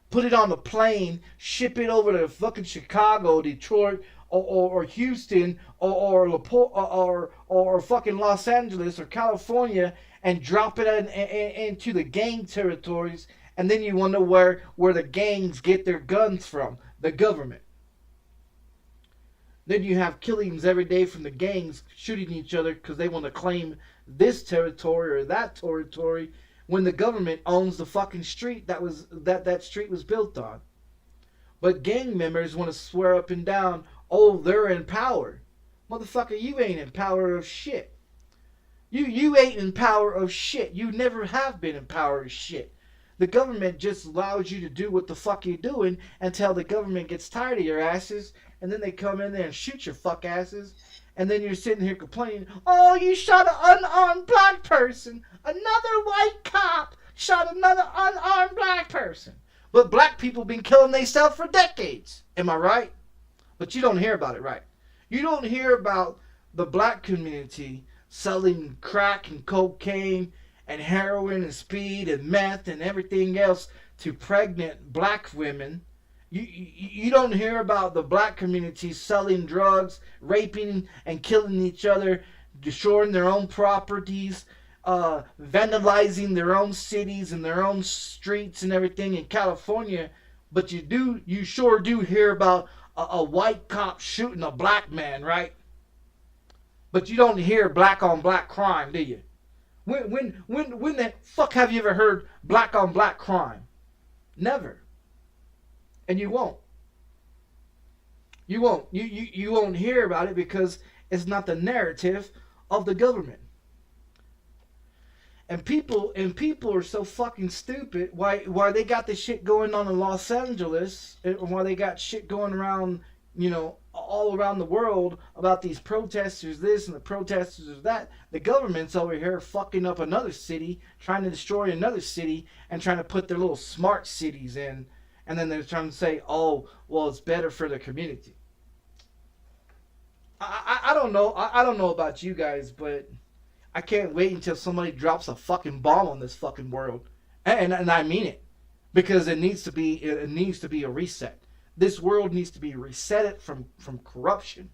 put it on a plane, ship it over to fucking Chicago, Detroit, or Houston, or fucking Los Angeles or California, and drop it into the gang territories, and then you wonder where the gangs get their guns from, the government. Then you have killings every day from the gangs shooting each other because they want to claim this territory or that territory when the government owns the fucking street that street was built on. But gang members want to swear up and down, oh, they're in power. Motherfucker, you ain't in power of shit. You ain't in power of shit. You never have been in power of shit. The government just allows you to do what the fuck you're doing until the government gets tired of your asses, and then they come in there and shoot your fuck asses, and then you're sitting here complaining, oh, you shot an unarmed black person. Another white cop shot another unarmed black person. But black people been killing themselves for decades. Am I right? But you don't hear about it, right? You don't hear about the black community selling crack and cocaine and heroin and speed and meth and everything else to pregnant black women. You don't hear about the black community selling drugs, raping and killing each other, destroying their own properties, vandalizing their own cities and their own streets and everything in California. But you sure do hear about a white cop shooting a black man, right? But you don't hear black on black crime, do you? When the fuck have you ever heard black on black crime? Never. And you won't. You won't. You won't hear about it because it's not the narrative of the government. And people are so fucking stupid. Why they got this shit going on in Los Angeles, and why they got shit going around, all around the world about these protesters this and the protesters that. The government's over here fucking up another city, trying to destroy another city, and trying to put their little smart cities in. And then they're trying to say, oh, well, it's better for the community. I don't know. I don't know about you guys, but I can't wait until somebody drops a fucking bomb on this fucking world. And I mean it. Because it needs to be a reset. This world needs to be resetted from corruption.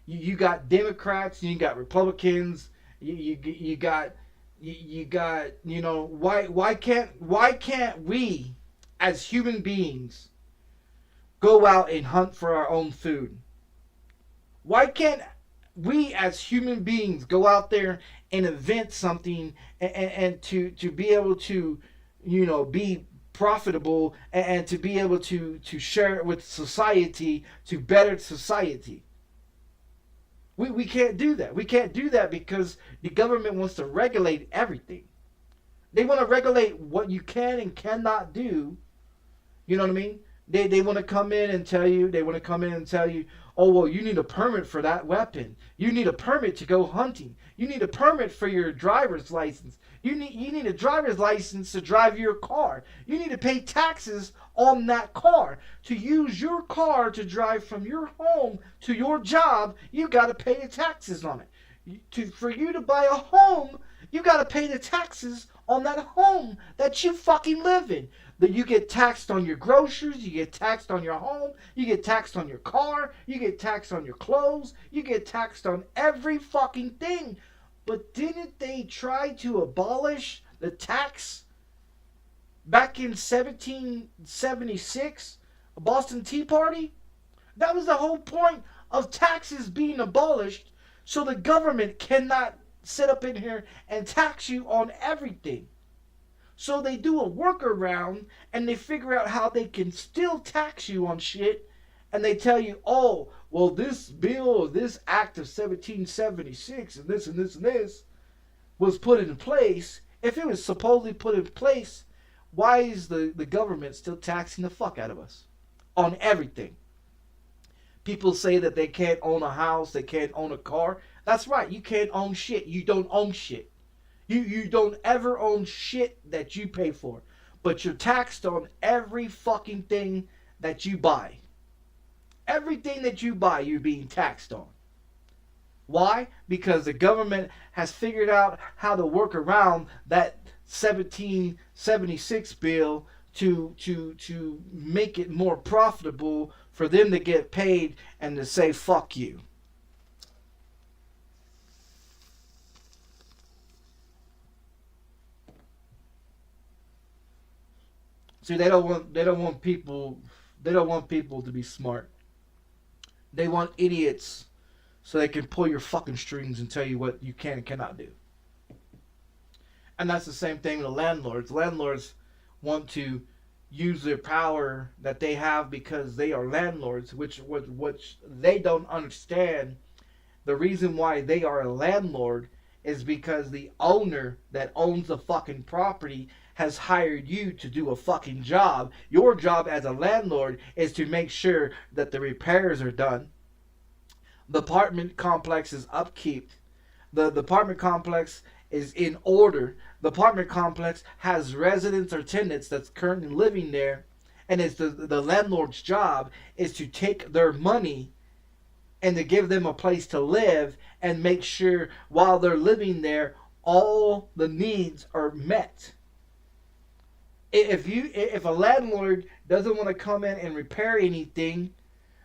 You got Democrats, you got Republicans, you got why can't we as human beings go out and hunt for our own food? Why can't we as human beings go out there and invent something and to be able to be profitable and to be able to share it with society to better society? We can't do that. We can't do that because the government wants to regulate everything. They want to regulate what you can and cannot do. You know what I mean? They want to come in and tell you, oh, well, you need a permit for that weapon. You need a permit to go hunting. You need a permit for your driver's license. You need a driver's license to drive your car. You need to pay taxes on that car. To use your car to drive from your home to your job, you got to pay the taxes on it. For you to buy a home, you got to pay the taxes on that home that you fucking live in. That you get taxed on your groceries, you get taxed on your home, you get taxed on your car, you get taxed on your clothes, you get taxed on every fucking thing. But didn't they try to abolish the tax back in 1776, a Boston Tea Party? That was the whole point of taxes being abolished, so the government cannot sit up in here and tax you on everything. So they do a workaround and they figure out how they can still tax you on shit. And they tell you, oh, well, this bill or this act of 1776 and this and this and this was put in place. If it was supposedly put in place, why is the government still taxing the fuck out of us on everything? People say that they can't own a house, they can't own a car. That's right, you can't own shit. You don't own shit. You don't ever own shit that you pay for. But you're taxed on every fucking thing that you buy. Everything that you buy, you're being taxed on. Why? Because the government has figured out how to work around that 1776 bill to make it more profitable for them to get paid and to say fuck you. See, they don't want people to be smart. They want idiots so they can pull your fucking strings and tell you what you can and cannot do. And that's the same thing with the landlords. Landlords want to use their power that they have because they are landlords, which they don't understand. The reason why they are a landlord is because the owner that owns the fucking property has hired you to do a fucking job. Your job as a landlord is to make sure that the repairs are done. The apartment complex is upkeep. The apartment complex is in order. The apartment complex has residents or tenants that's currently living there, and it's the landlord's job is to take their money and to give them a place to live and make sure while they're living there all the needs are met. If a landlord doesn't want to come in and repair anything,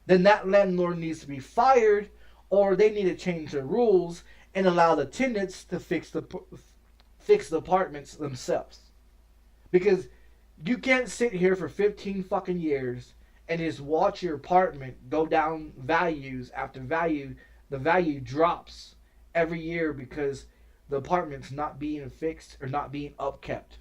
then that landlord needs to be fired, or they need to change the rules and allow the tenants to fix the apartments themselves. Because you can't sit here for 15 fucking years and just watch your apartment go down values after value. The value drops every year because the apartment's not being fixed or not being upkept.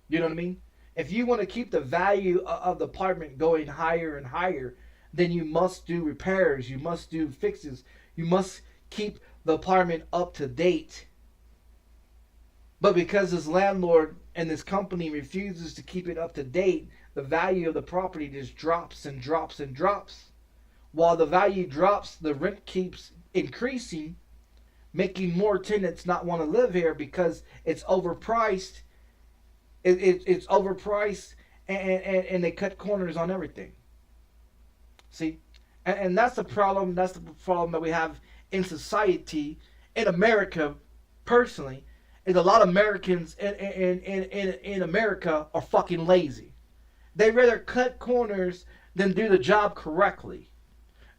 You know what I mean? If you want to keep the value of the apartment going higher and higher, then you must do repairs, you must do fixes, you must keep the apartment up to date. But because this landlord and this company refuses to keep it up to date, the value of the property just drops and drops and drops. While the value drops, the rent keeps increasing, making more tenants not want to live here because it's overpriced. It's overpriced, and they cut corners on everything. See, and that's the problem. That's the problem that we have in society, in America, personally, is a lot of Americans in America are fucking lazy. They rather cut corners than do the job correctly.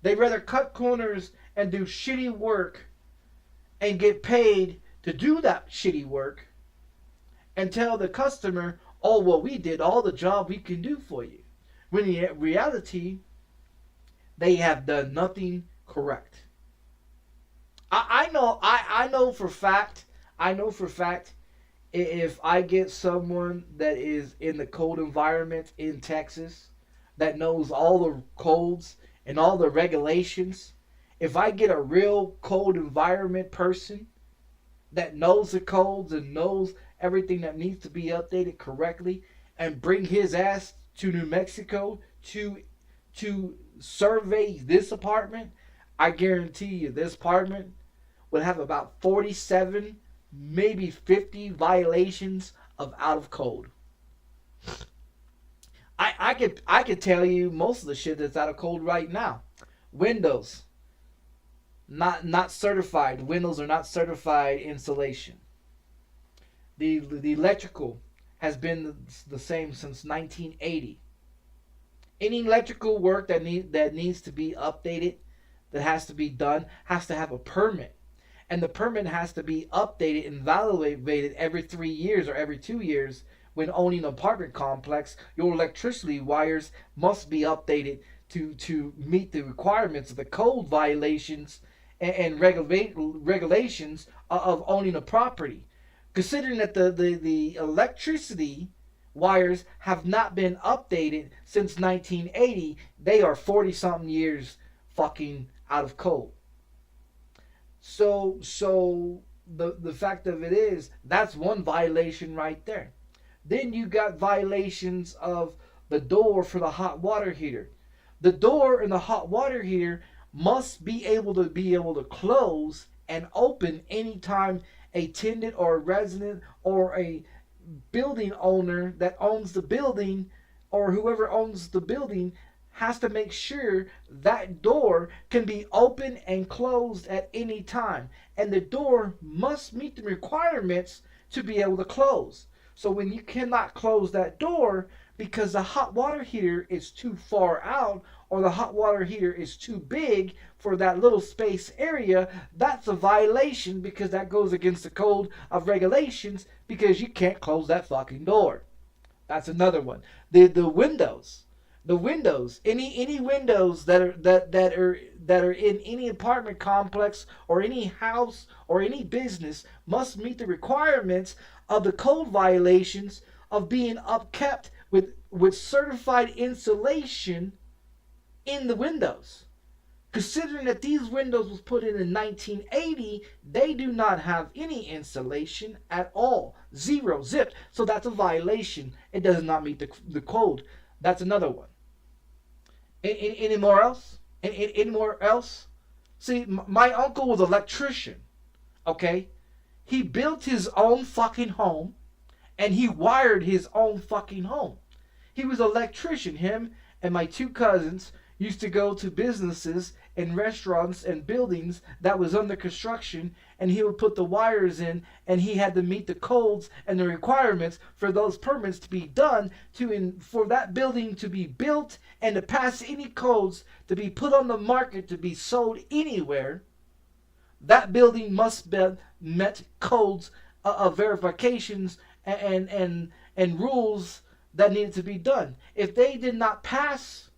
They rather cut corners and do shitty work and get paid to do that shitty work and tell the customer, oh, well, we did all the job we can do for you. When in reality, they have done nothing correct. I know for fact, if I get someone that is in the cold environment in Texas, that knows all the codes and all the regulations, if I get a real cold environment person that knows the codes and knows everything that needs to be updated correctly, and bring his ass to New Mexico to survey this apartment, I guarantee you this apartment would have about 47, maybe 50 violations of out of code. I could tell you most of the shit that's out of code right now. Windows, not certified. Windows are not certified insulation. The electrical has been the same since 1980. Any electrical work that needs to be updated, that has to be done, has to have a permit. And the permit has to be updated and evaluated every 3 years or every 2 years. When owning an apartment complex, your electricity wires must be updated to meet the requirements of the code violations and regulations of owning a property. Considering that the electricity wires have not been updated since 1980, they are 40-something years fucking out of code. So the fact of it is, that's one violation right there. Then you got violations of the door for the hot water heater. The door in the hot water heater must be able to close and open anytime a tenant or a resident or a building owner that owns the building, or whoever owns the building, has to make sure that door can be open and closed at any time. And the door must meet the requirements to be able to close. So when you cannot close that door because the hot water heater is too far out or the hot water heater is too big for that little space area, that's a violation because that goes against the code of regulations because you can't close that fucking door. That's another one. The windows. The windows, any windows that are in any apartment complex or any house or any business must meet the requirements of the code violations of being upkept with certified insulation in the windows. Considering that these windows was put in 1980, they do not have any insulation at all. Zero, zip. So that's a violation. It does not meet the code. That's another one. Any more else? Any more else? See, my uncle was an electrician. Okay? He built his own fucking home and he wired his own fucking home. He was an electrician. Him and my two cousins used to go to businesses and restaurants and buildings that was under construction, and he would put the wires in, and he had to meet the codes and the requirements for those permits to be done for that building to be built and to pass any codes to be put on the market to be sold anywhere. That building must be met codes of verifications and rules that needed to be done. If they did not pass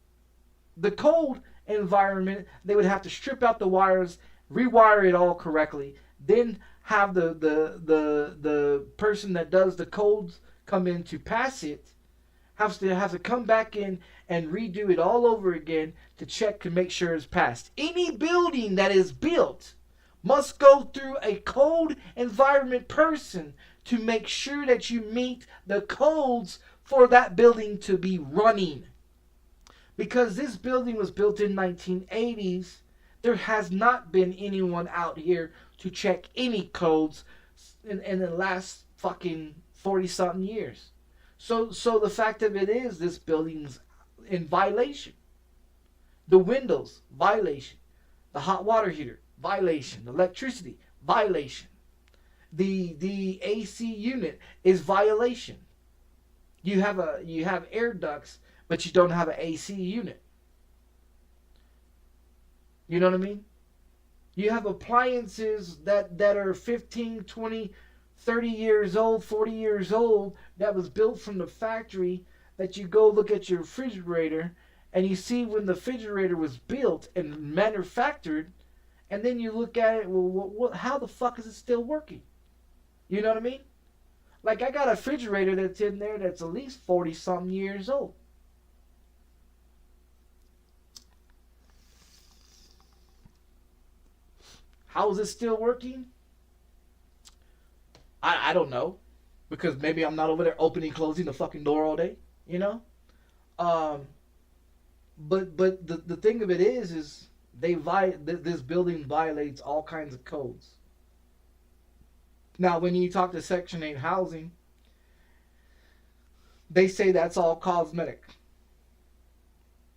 the code environment, they would have to strip out the wires, rewire it all correctly, then have the person that does the codes come in to pass it, have to come back in and redo it all over again to check and make sure it's passed. Any building that is built must go through a code environment person to make sure that you meet the codes for that building to be running. Because this building was built in 1980s, there has not been anyone out here to check any codes in the last fucking 40-something years. So the fact of it is, this building's in violation. The windows, violation. The hot water heater, violation. The electricity, violation. The AC unit is violation. You have air ducts, but you don't have an AC unit. You know what I mean? You have appliances that are 15, 20, 30 years old, 40 years old, that was built from the factory, that you go look at your refrigerator, and you see when the refrigerator was built and manufactured, and then you look at it, well, how the fuck is it still working? You know what I mean? Like, I got a refrigerator that's in there that's at least 40-something years old. How is it still working? I don't know. Because maybe I'm not over there opening and closing the fucking door all day. You know? But the thing of it is this building violates all kinds of codes. Now, when you talk to Section 8 housing, they say that's all cosmetic.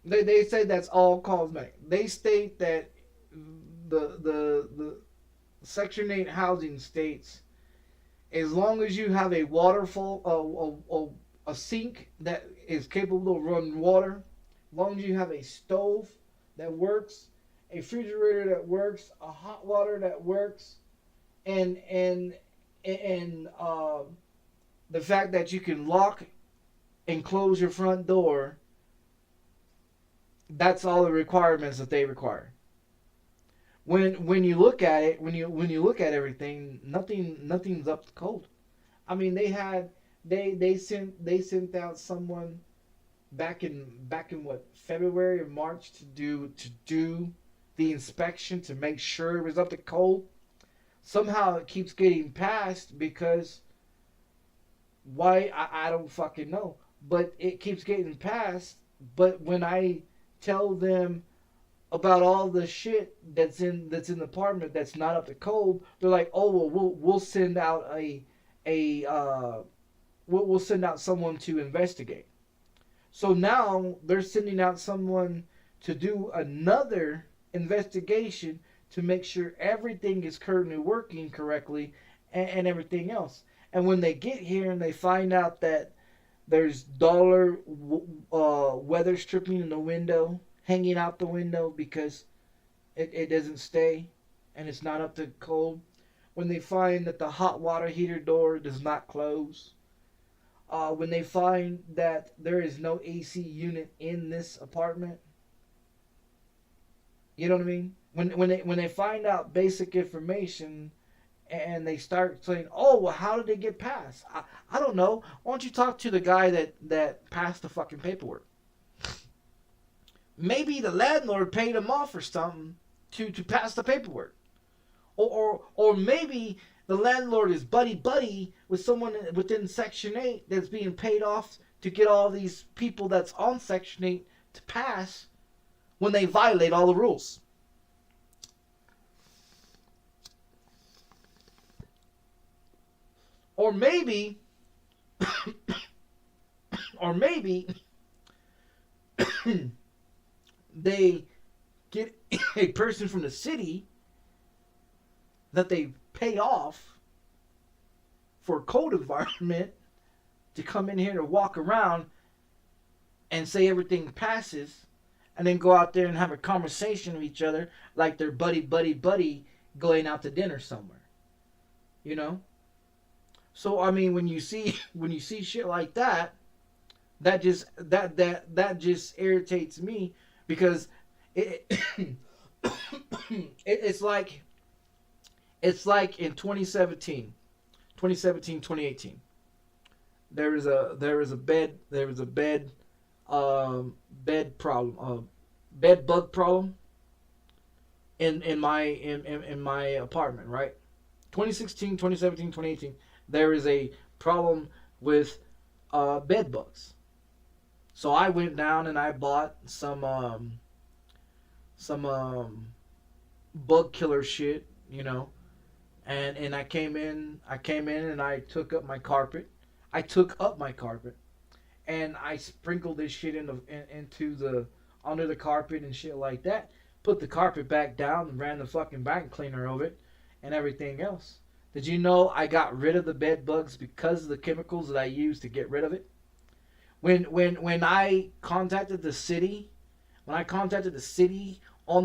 They say that's all cosmetic. They state that the Section 8 housing states, as long as you have a waterfall, a sink that is capable of running water, as long as you have a stove that works, a refrigerator that works, a hot water that works, and the fact that you can lock and close your front door, that's all the requirements that they require. When you look at it, when you look at everything, nothing's up to code. I mean, they sent out someone back in what, February or March to do the inspection to make sure it was up to code. Somehow it keeps getting passed because why, I don't fucking know. But it keeps getting passed. But when I tell them about all the shit that's in the apartment that's not up to code, they're like, oh, well, we'll send out we'll send out someone to investigate. So now they're sending out someone to do another investigation to make sure everything is currently working correctly and everything else. And when they get here and they find out that there's dollar weather stripping in the window, hanging out the window because it doesn't stay and it's not up to cold. When they find that the hot water heater door does not close. When they find that there is no AC unit in this apartment. You know what I mean? When they find out basic information and they start saying, "Oh, well, how did they get passed?" I don't know. Why don't you talk to the guy that passed the fucking paperwork? Maybe the landlord paid him off or something to pass the paperwork, or maybe the landlord is buddy with someone within Section 8 that's being paid off to get all these people that's on Section 8 to pass when they violate all the rules. Or maybe they get a person from the city that they pay off for code environment to come in here to walk around and say everything passes, and then go out there and have a conversation with each other like they're buddy going out to dinner somewhere. You know? So I mean, when you see shit like that, that just irritates me, because it's like in 2017, 2018. There was a bed bug problem in my apartment, right? 2016, 2017, 2018. There is a problem with bed bugs. So I went down and I bought some bug killer shit, you know. And I came in and I took up my carpet. And I sprinkled this shit into the under the carpet and shit like that. Put the carpet back down and ran the fucking vacuum cleaner over it and everything else. Did you know I got rid of the bed bugs because of the chemicals that I used to get rid of it? When I contacted the city, on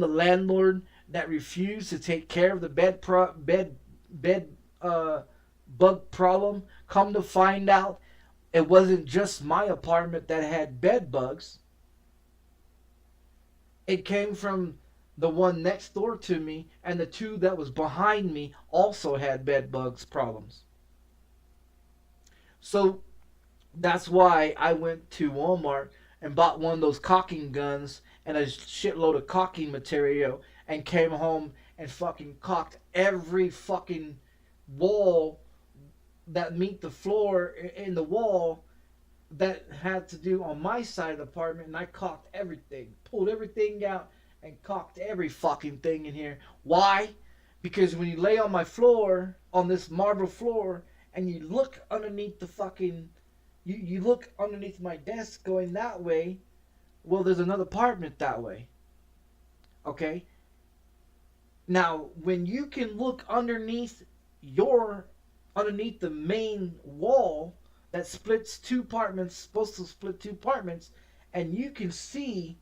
the landlord that refused to take care of the bed bug problem, come to find out it wasn't just my apartment that had bed bugs. It came from the one next door to me, and the two that was behind me also had bed bugs problems. So that's why I went to Walmart and bought one of those caulking guns and a shitload of caulking material, and came home and fucking caulked every fucking wall that meet the floor in the wall that had to do on my side of the apartment, and I caulked everything, pulled everything out and caulked every fucking thing in here. Why? Because when you lay on my floor, on this marble floor, and you look underneath the fucking, you look underneath my desk going that way, well, there's another apartment that way. Okay? Now, when you can look underneath the main wall that splits two apartments, supposed to split two apartments, and you can see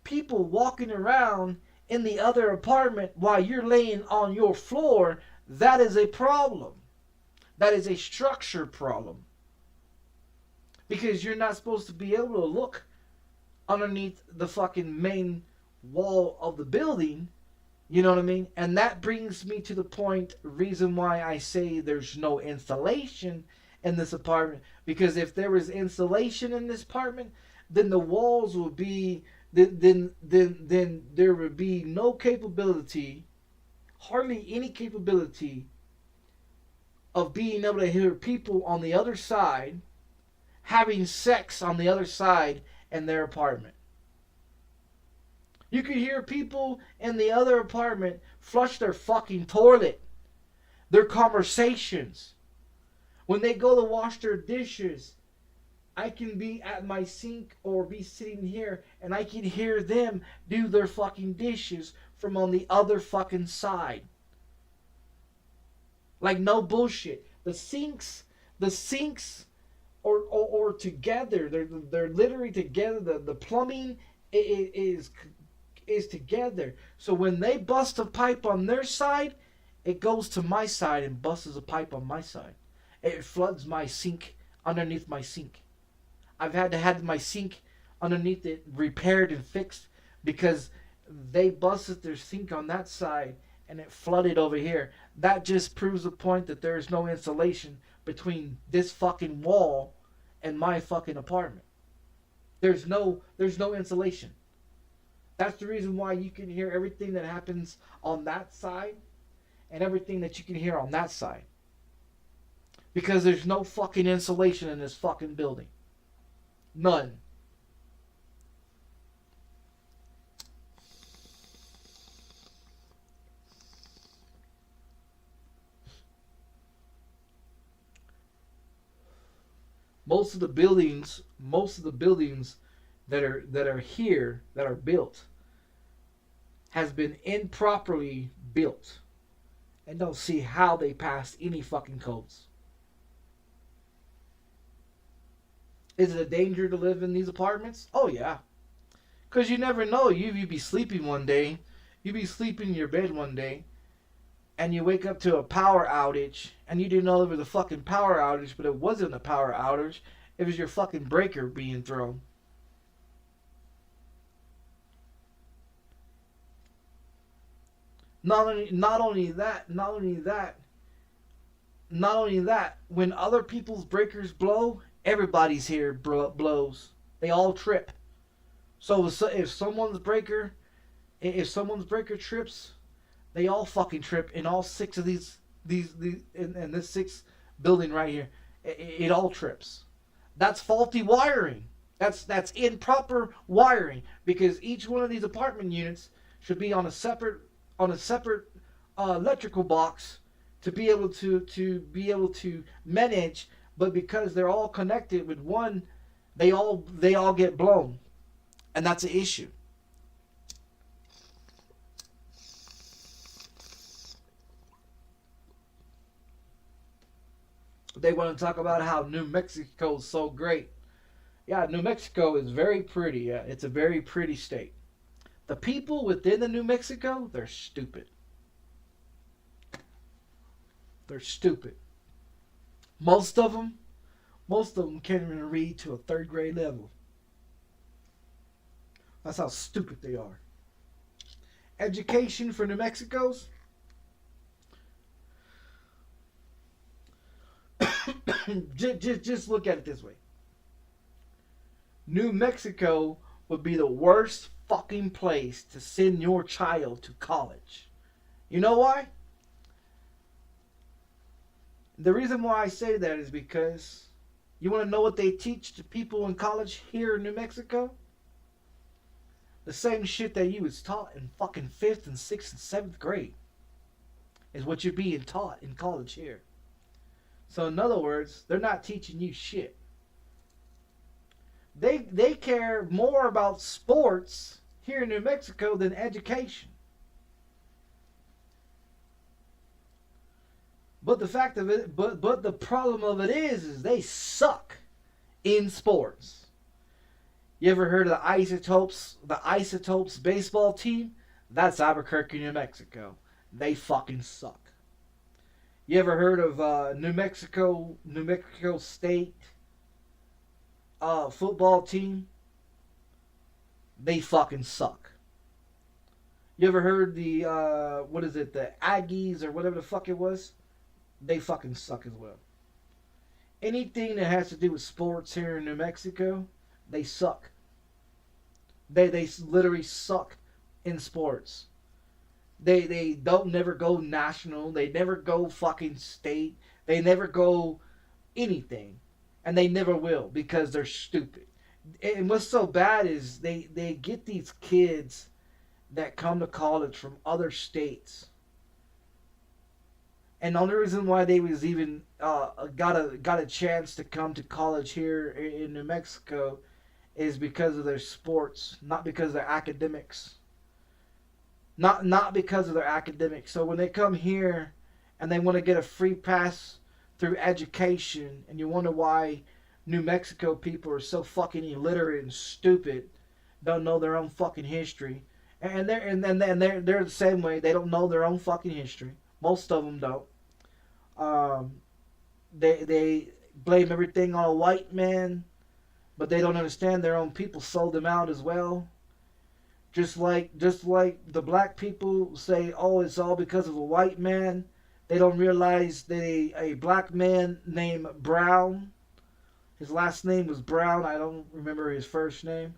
people walking around in the other apartment while you're laying on your floor, that is a problem. That is a structure problem. Because you're not supposed to be able to look underneath the fucking main wall of the building. You know what I mean? And that brings me to the reason why I say there's no insulation in this apartment. Because if there was insulation in this apartment, then the walls would be, then there would be no capability, hardly any capability of being able to hear people on the other side having sex on the other side in their apartment. You could hear people in the other apartment flush their fucking toilet, their conversations. When they go to wash their dishes, I can be at my sink or be sitting here and I can hear them do their fucking dishes from on the other fucking side. Like, no bullshit. The sinks or together. They're literally together. The plumbing is together. So when they bust a pipe on their side, it goes to my side and busts a pipe on my side. It floods my sink underneath my sink. I've had to have my sink underneath it repaired and fixed because they busted their sink on that side and it flooded over here. That just proves the point that there is no insulation between this fucking wall and my fucking apartment. There's no insulation. That's the reason why you can hear everything that happens on that side and everything that you can hear on that side. Because there's no fucking insulation in this fucking building. None. Most of the buildings that are here, that are built, has been improperly built, and don't see how they passed any fucking codes. Is it a danger to live in these apartments? Oh yeah, because you never know. You be sleeping one day, you be sleeping in your bed one day, and you wake up to a power outage, and you didn't know there was a fucking power outage, but it wasn't a power outage. It was your fucking breaker being thrown. Not only that, when other people's breakers blow, everybody's here blows. They all trip. So if someone's breaker trips, they all fucking trip. In all six of these in this sixth building right here, it all trips. That's faulty wiring. That's improper wiring, because each one of these apartment units should be on a separate electrical box to be able to manage. But because they're all connected with one, they all get blown, and that's an issue. They want to talk about how New Mexico is so great. Yeah, New Mexico is very pretty. Yeah, it's a very pretty state. The people within the New Mexico, they're stupid. They're stupid. Most of them can't even read to a third grade level. That's how stupid they are. Education for New Mexico's. just look at it this way. New Mexico would be the worst fucking place to send your child to college. You know why? The reason why I say that is because you want to know what they teach to people in college here in New Mexico? The same shit that you was taught in fucking 5th and 6th and 7th grade is what you're being taught in college here. So in other words, they're not teaching you shit. They care more about sports here in New Mexico than education. But the fact of it, but the problem of it is they suck in sports. You ever heard of the Isotopes baseball team? That's Albuquerque, New Mexico. They fucking suck. You ever heard of New Mexico State football team? They fucking suck. You ever heard the the Aggies or whatever the fuck it was? They fucking suck as well. Anything that has to do with sports here in New Mexico, they suck. They literally suck in sports. They don't never go national. They never go fucking state. They never go anything. And they never will because they're stupid. And what's so bad is they get these kids that come to college from other states. And the only reason why they was even got a chance to come to college here in New Mexico is because of their sports, not because of their academics. Not because of their academics. So when they come here and they want to get a free pass through education, and you wonder why New Mexico people are so fucking illiterate and stupid, don't know their own fucking history, and they're the same way. They don't know their own fucking history. Most of them don't. Um, they blame everything on a white man, but they don't understand their own people sold them out as well. Just like the black people say, oh, it's all because of a white man. They don't realize that a black man named Brown, his last name was Brown. I don't remember his first name.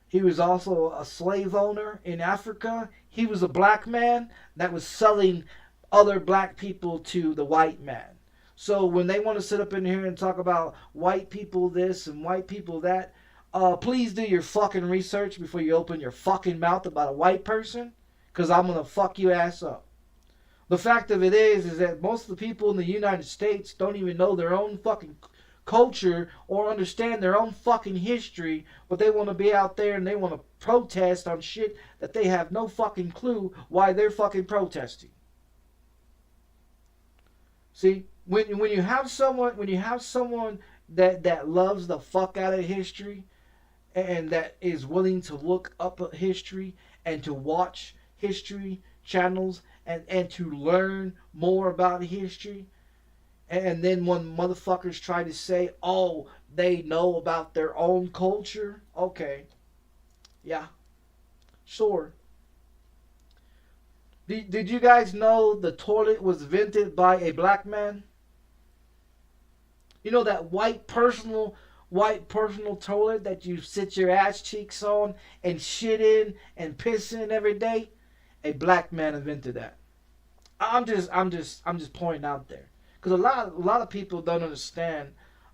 He was also a slave owner in Africa. He was a black man that was selling other black people to the white man. So when they want to sit up in here and talk about white people this and white people that, please do your fucking research before you open your fucking mouth about a white person, because I'm going to fuck your ass up. The fact of it is that most of the people in the United States don't even know their own fucking culture or understand their own fucking history, but they want to be out there and they want to protest on shit that they have no fucking clue why they're fucking protesting. See, when you have someone that loves the fuck out of history and that is willing to look up at history and to watch history channels and to learn more about history, and then when motherfuckers try to say, oh, they know about their own culture, okay, yeah, sure. Did you guys know the toilet was invented by a black man? You know that white personal toilet that you sit your ass cheeks on and shit in and piss in every day? A black man invented that. I'm just pointing out there, because a lot of people don't understand.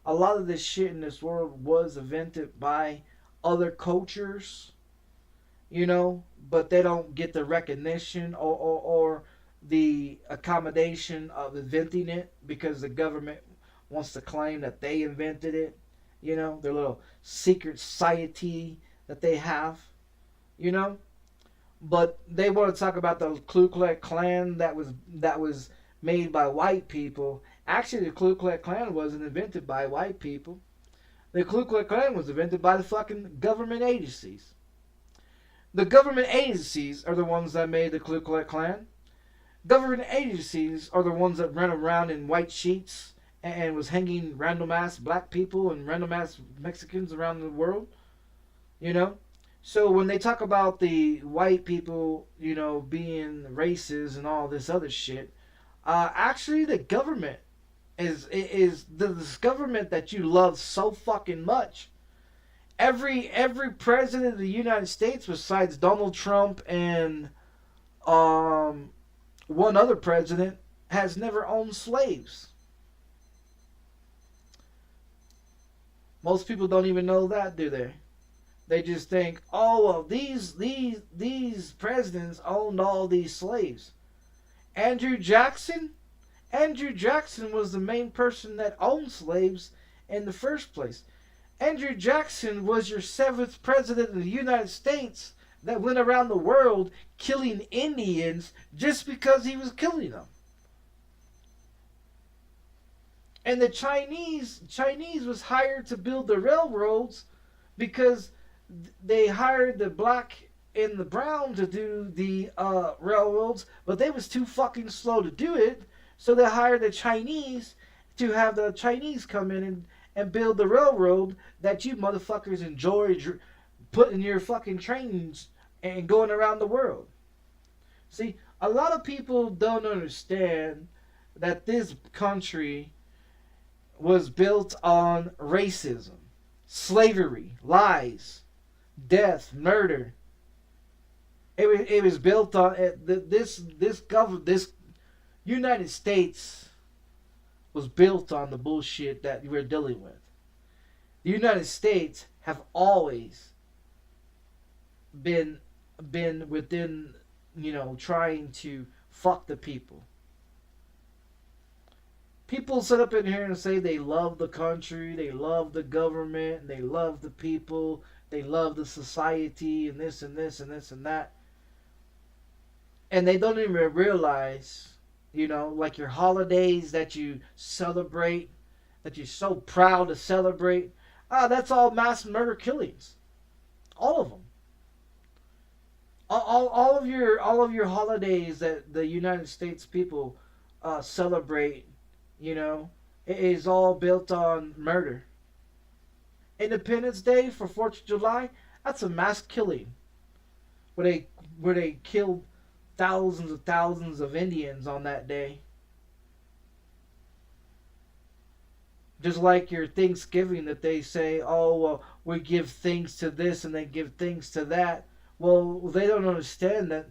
A lot of this shit in this world was invented by other cultures, you know, but they don't get the recognition or the accommodation of inventing it because the government wants to claim that they invented it. You know, their little secret society that they have, you know. But they want to talk about the Ku Klux Klan that was made by white people. Actually, the Ku Klux Klan wasn't invented by white people. The Ku Klux Klan was invented by the fucking government agencies. The government agencies are the ones that made the Ku Klux Klan. Government agencies are the ones that ran around in white sheets and was hanging random ass black people and random ass Mexicans around the world. You know? So when they talk about the white people, you know, being racist and all this other shit, actually the government is this government that you love so fucking much. Every president of the United States besides Donald Trump and one other president has never owned slaves. Most people don't even know that, do they? They just think, oh well, these presidents owned all these slaves. Andrew Jackson was the main person that owned slaves in the first place. Andrew Jackson was your 7th president of the United States that went around the world killing Indians just because he was killing them. And the Chinese was hired to build the railroads because they hired the black and the brown to do the railroads, but they was too fucking slow to do it, so they hired the Chinese to have the Chinese come in and build the railroad that you motherfuckers enjoy putting your fucking trains and going around the world. See, a lot of people don't understand that this country was built on racism, slavery, lies, death, murder. It was built on this United States was built on the bullshit that we're dealing with. The United States have always been within, you know, trying to fuck the people. People sit up in here and say they love the country, they love the government, they love the people, they love the society, and this and this and this and that. And they don't even realize You know, like your holidays that you celebrate, that you're so proud to celebrate. That's all mass murder killings. All of them. All of your holidays that the United States people celebrate, you know, it is all built on murder. Independence Day for 4th of July, that's a mass killing where they killed thousands of Indians on that day. Just like your Thanksgiving that they say, oh, well, we give thanks to this and they give thanks to that. Well, they don't understand that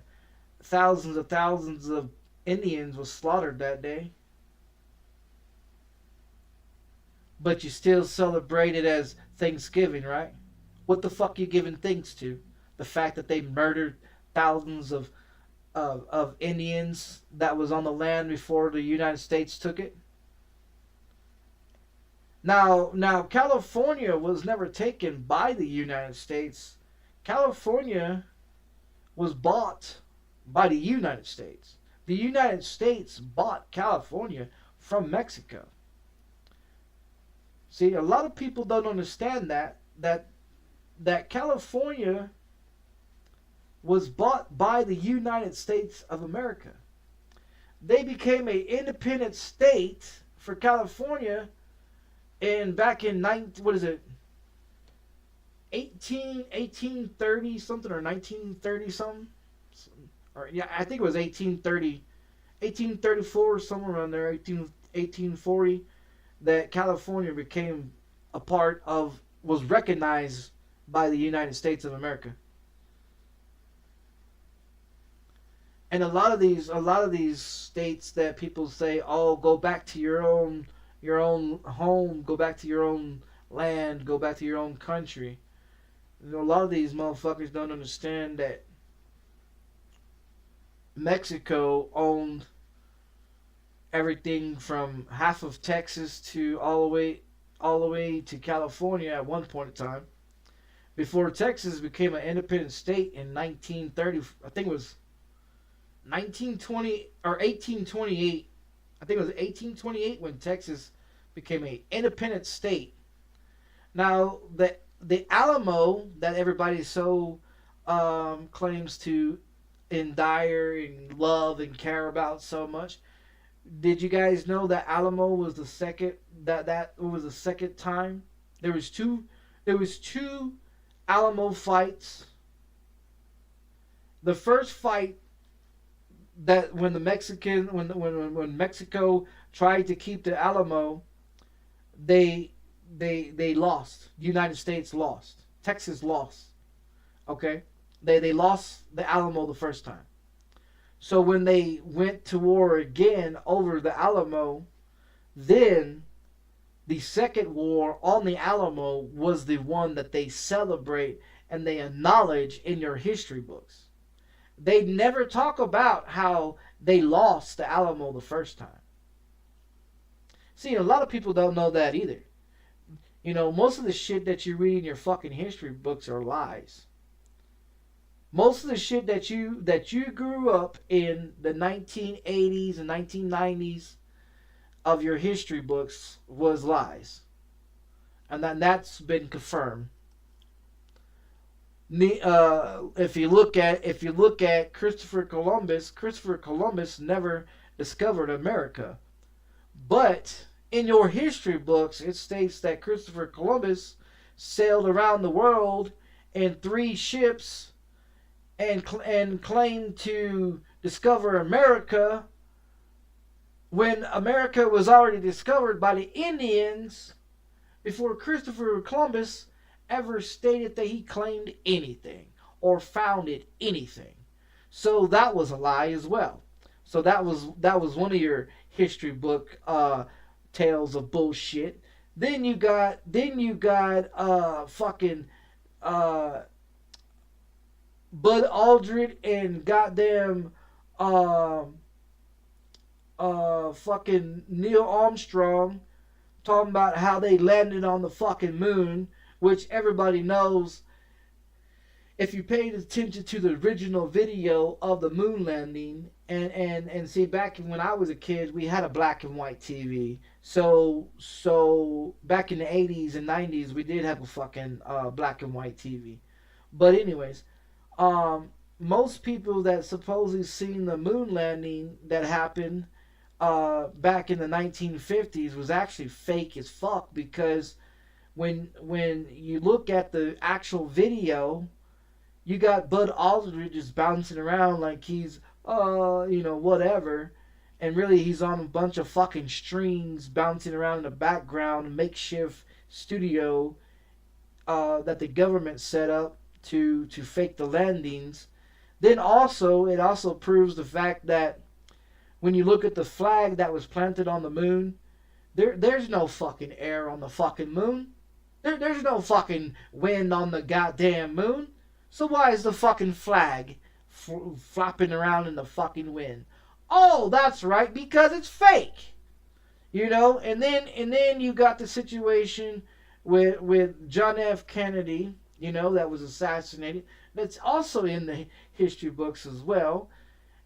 thousands of Indians was slaughtered that day. But you still celebrate it as Thanksgiving, right? What the fuck you giving thanks to? The fact that they murdered thousands of Indians that was on the land before the United States took it? Now, California was never taken by the United States. California was bought by the United States. The United States bought California from Mexico. See, a lot of people don't understand that California was bought by the United States of America. They became an independent state for California and back in 1830 something or 1930 something, or yeah, I think it was 1830, 1834, somewhere around there, 1840, that California became a part of, was recognized by the United States of America. And a lot of these states that people say, oh, go back to your own home, go back to your own land, go back to your own country. You know, a lot of these motherfuckers don't understand that Mexico owned everything from half of Texas to all the way to California at one point in time. Before Texas became an independent state in 1930, I think it was 1920 or 1828. I think it was 1828 when Texas became an independent state. Now, the Alamo that everybody so claims to admire and love and care about so much. Did you guys know that Alamo was the second that was the second time? There was two Alamo fights. The first fight, that when the Mexican when Mexico tried to keep the Alamo, they lost. The United States lost. Texas lost. Okay? They lost the Alamo the first time. So when they went to war again over the Alamo, then the second war on the Alamo was the one that they celebrate and they acknowledge in your history books. They never talk about how they lost the Alamo the first time. See, a lot of people don't know that either. You know, most of the shit that you read in your fucking history books are lies. Most of the shit that you grew up in the 1980s and 1990s of your history books was lies. And that's been confirmed. If you look at Christopher Columbus never discovered America. But in your history books, it states that Christopher Columbus sailed around the world in 3 ships and claimed to discover America when America was already discovered by the Indians before Christopher Columbus ever stated that he claimed anything or founded anything. So that was a lie as well. So that was one of your history book tales of bullshit. Then you got fucking Bud Aldrin and goddamn fucking Neil Armstrong talking about how they landed on the fucking moon, which everybody knows if you paid attention to the original video of the moon landing, and see, back when I was a kid, we had a black and white TV. So back in the 80s and 90s, we did have a fucking black and white TV. But anyways, most people that supposedly seen the moon landing that happened back in the 1950s was actually fake as fuck, because when you look at the actual video, you got Bud Aldridge just bouncing around like he's whatever, and really he's on a bunch of fucking strings bouncing around in the background, a makeshift studio that the government set up to fake the landings. Then also, it also proves the fact that when you look at the flag that was planted on the moon, there's no fucking air on the fucking moon. There's no fucking wind on the goddamn moon. So why is the fucking flag flopping around in the fucking wind? Oh, that's right, because it's fake. And then you got the situation with John F. Kennedy, that was assassinated. That's also in the history books as well.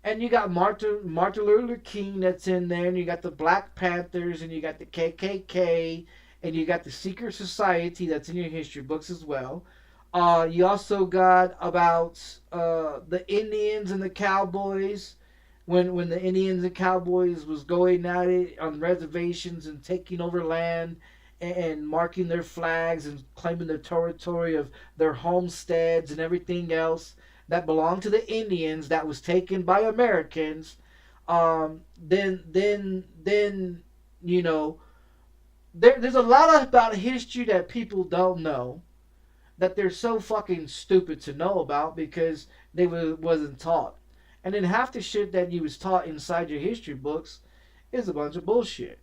And you got Martin Luther King that's in there, and you got the Black Panthers, and you got the KKK, and you got the secret society that's in your history books as well. You also got about the Indians and the Cowboys, when the Indians and Cowboys was going at it on reservations and taking over land and marking their flags and claiming the territory of their homesteads and everything else that belonged to the Indians that was taken by Americans. Then there's a lot about history that people don't know, that they're so fucking stupid to know about because they wasn't taught. And then half the shit that you was taught inside your history books is a bunch of bullshit.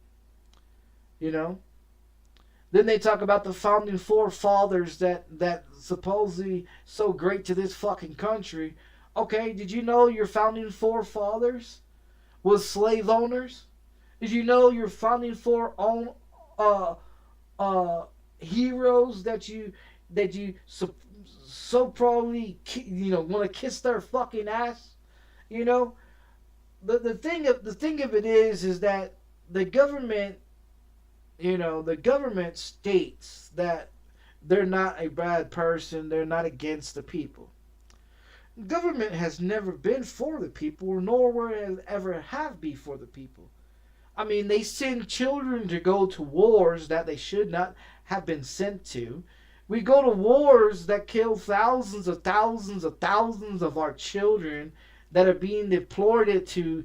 Then they talk about the founding forefathers that supposedly so great to this fucking country. Okay, did you know your founding forefathers was slave owners? Did you know your founding heroes that you so probably want to kiss their fucking ass? The thing of it is that the government states that they're not a bad person, they're not against the people. Government has never been for the people, nor will it ever have be for the people. I mean, they send children to go to wars that they should not have been sent to. We go to wars that kill thousands of our children that are being deployed to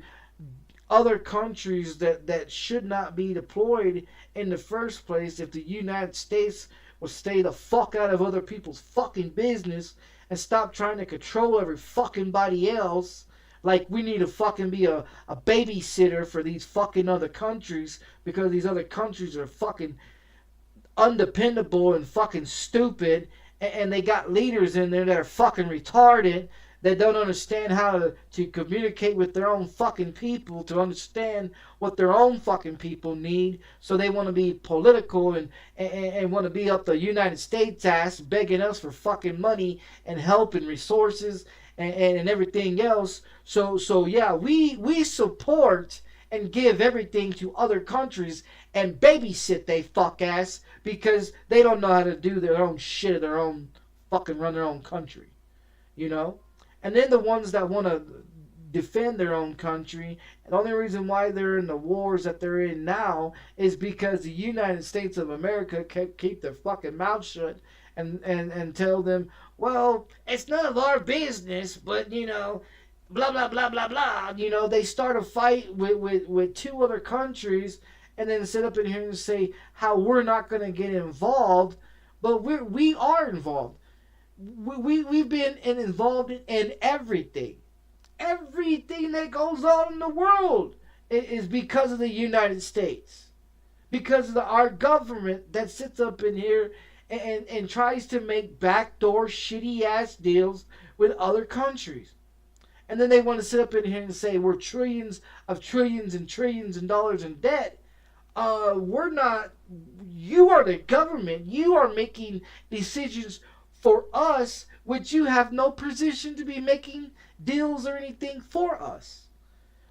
other countries that should not be deployed in the first place. If the United States would stay the fuck out of other people's fucking business and stop trying to control every fucking body else, like we need to fucking be a babysitter for these fucking other countries because these other countries are fucking undependable and fucking stupid, and they got leaders in there that are fucking retarded, that don't understand how to communicate with their own fucking people, to understand what their own fucking people need. So they want to be political and want to be up the United States ass, begging us for fucking money and help and resources and everything else. So yeah, we support and give everything to other countries and babysit they fuck ass because they don't know how to do their own shit, their own fucking run their own country, And then the ones that want to defend their own country, the only reason why they're in the wars that they're in now is because the United States of America keep their fucking mouth shut and tell them, well, it's none of our business, but blah blah blah blah blah. They start a fight with two other countries and then sit up in here and say how we're not going to get involved, but we are involved. We've been involved in everything. Everything that goes on in the world is because of the United States. Because of our government that sits up in here and tries to make backdoor shitty ass deals with other countries. And then they want to sit up in here and say we're trillions and trillions of dollars in debt. We're not. You are the government. You are making decisions for us, which you have no position to be making deals or anything for us.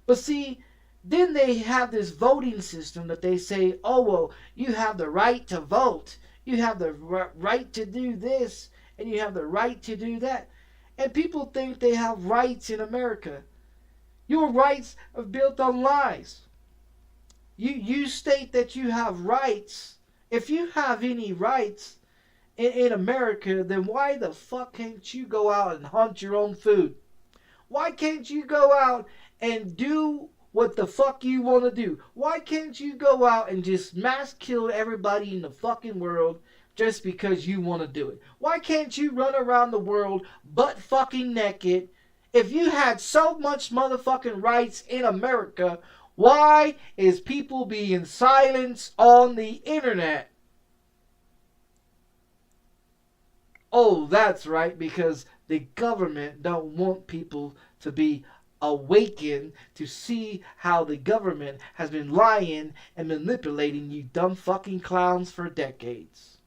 But see, then they have this voting system that they say, oh, well, you have the right to vote. You have the right to do this, and you have the right to do that. And people think they have rights in America. Your rights are built on lies. You state that you have rights. If you have any rights in America, then why the fuck can't you go out and hunt your own food? Why can't you go out and do what the fuck you want to do? Why can't you go out and just mass kill everybody in the fucking world just because you want to do it? Why can't you run around the world butt fucking naked? If you had so much motherfucking rights in America, why is people being silenced on the internet? Oh, that's right, because the government don't want people to be awakened to see how the government has been lying and manipulating you dumb fucking clowns for decades.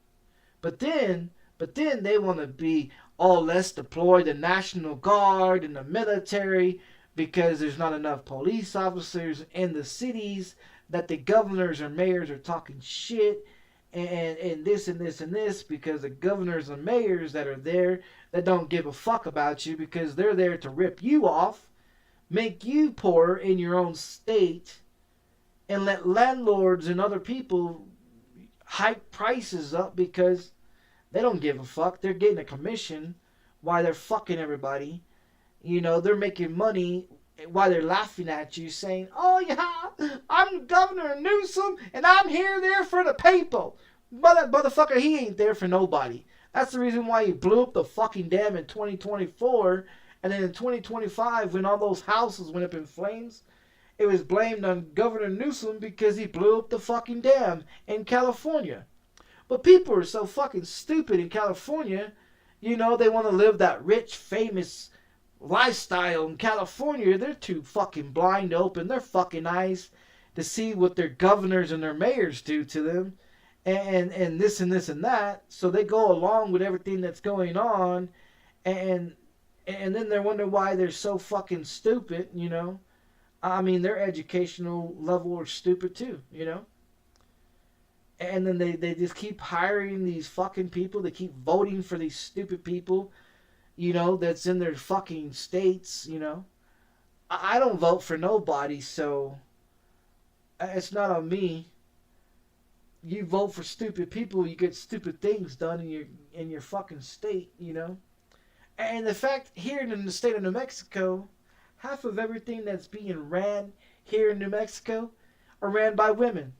But then they want to be, oh, let's deploy the National Guard and the military because there's not enough police officers in the cities, that the governors or mayors are talking shit and this and this and this, because the governors and mayors that are there that don't give a fuck about you because they're there to rip you off, make you poor in your own state, and let landlords and other people hike prices up because they don't give a fuck. They're getting a commission while they're fucking everybody. You know, they're making money while they're laughing at you, saying, oh yeah, I'm Governor Newsom and I'm here there for the people. But motherfucker, he ain't there for nobody. That's the reason why he blew up the fucking dam in 2024. And then in 2025, when all those houses went up in flames, it was blamed on Governor Newsom because he blew up the fucking dam in California. But people are so fucking stupid in California. You know, they want to live that rich, famous lifestyle in California. They're too fucking blind to open their fucking eyes to see what their governors and their mayors do to them. And this and this and that. So they go along with everything that's going on. And then they wonder why they're so fucking stupid, you know. I mean, their educational level are stupid too, you know. And then they just keep hiring these fucking people. They keep voting for these stupid people, you know, that's in their fucking states, you know. I don't vote for nobody, so it's not on me. You vote for stupid people, you get stupid things done in your fucking state, you know. And the fact here in the state of New Mexico, half of everything that's being ran here in New Mexico are ran by women.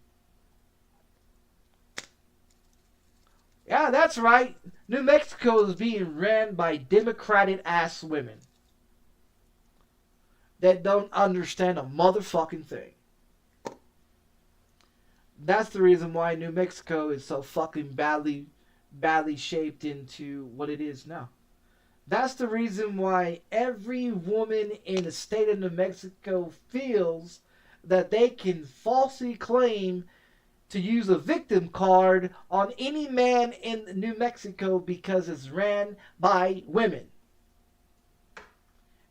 Yeah, that's right. New Mexico is being ran by Democratic ass women that don't understand a motherfucking thing. That's the reason why New Mexico is so fucking badly shaped into what it is now. That's the reason why every woman in the state of New Mexico feels that they can falsely claim to use a victim card on any man in New Mexico because it's ran by women.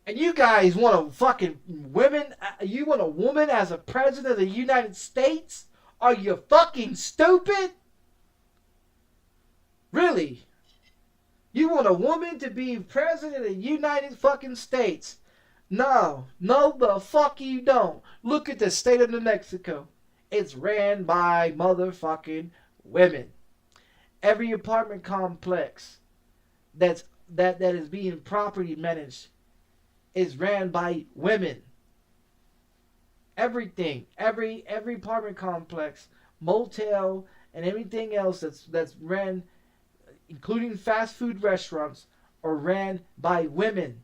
And you guys want a fucking women? You want a woman as a president of the United States? Are you fucking stupid? Really? You want a woman to be president of the United fucking States? No the fuck you don't. Look at the state of New Mexico. It's ran by motherfucking women. Every apartment complex that is being property managed is ran by women. Everything, every apartment complex, motel, and everything else that's ran, including fast food restaurants, are ran by women.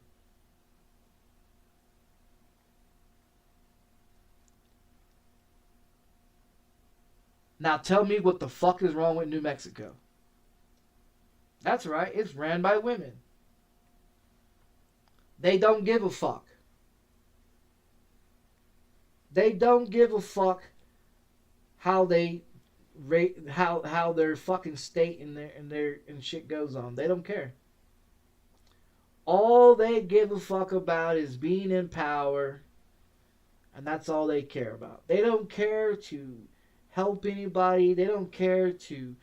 Now tell me what the fuck is wrong with New Mexico. That's right, it's ran by women. They don't give a fuck. They don't give a fuck how they rate how their fucking state and shit goes on. They don't care. All they give a fuck about is being in power, and that's all they care about. They don't care to help anybody. They don't care to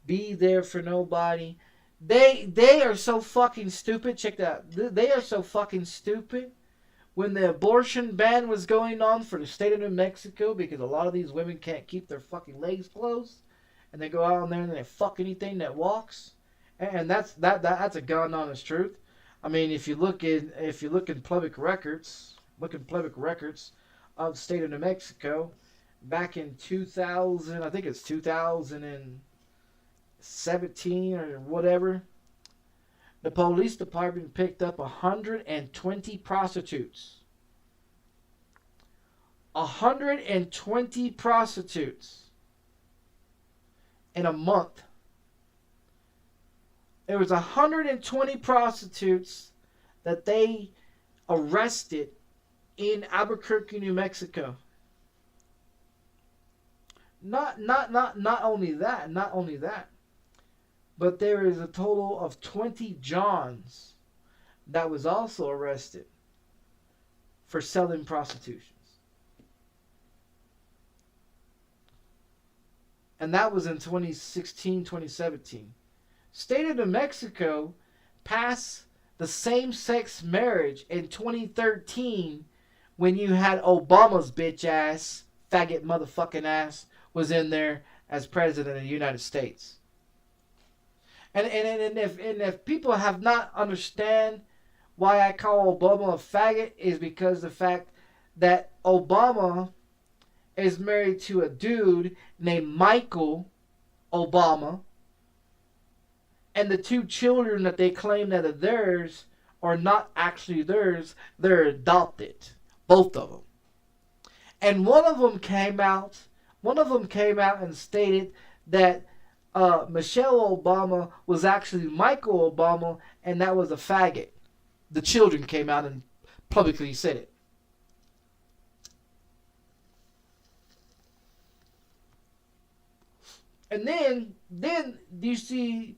be there for nobody. They are so fucking stupid. Check that out. They are so fucking stupid. When the abortion ban was going on for the state of New Mexico, because a lot of these women can't keep their fucking legs closed, and they go out there and they fuck anything that walks, and that's a god honest truth. I mean, if you look in public records, of the state of New Mexico, back in 2000, I think it's 2017 or whatever, the police department picked up 120 prostitutes. 120 prostitutes in a month. There was 120 prostitutes that they arrested in Albuquerque, New Mexico. Not only that. But there is a total of 20 Johns that was also arrested for selling prostitutions. And that was in 2016, 2017. State of New Mexico passed the same-sex marriage in 2013 when you had Obama's bitch ass, faggot motherfucking ass, was in there as president of the United States. And if people have not understand why I call Obama a faggot, is because the fact that Obama is married to a dude named Michael Obama, and the two children that they claim that are theirs are not actually theirs, they're adopted, both of them. And one of them came out and stated that Michelle Obama was actually Michael Obama, and that was a faggot. The children came out and publicly said it. And then you see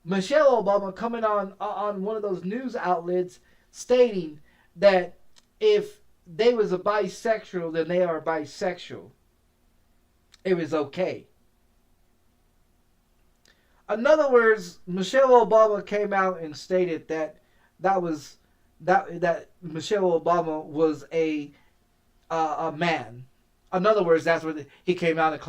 Michelle Obama coming on one of those news outlets stating that if they was a bisexual, then they are bisexual. It was okay. In other words, Michelle Obama came out and stated that Michelle Obama was a man. In other words, that's what he came out and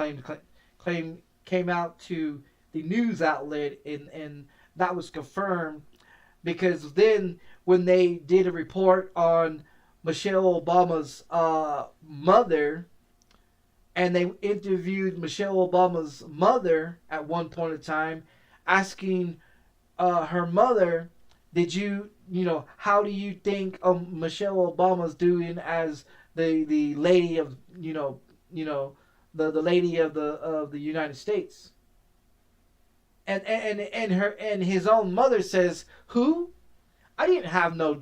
came out to the news outlet, and that was confirmed, because then when they did a report on Michelle Obama's mother, and they interviewed Michelle Obama's mother at one point in time, asking her mother, how do you think Michelle Obama's doing as the lady of the lady of the United States? And his own mother says, "Who? I didn't have no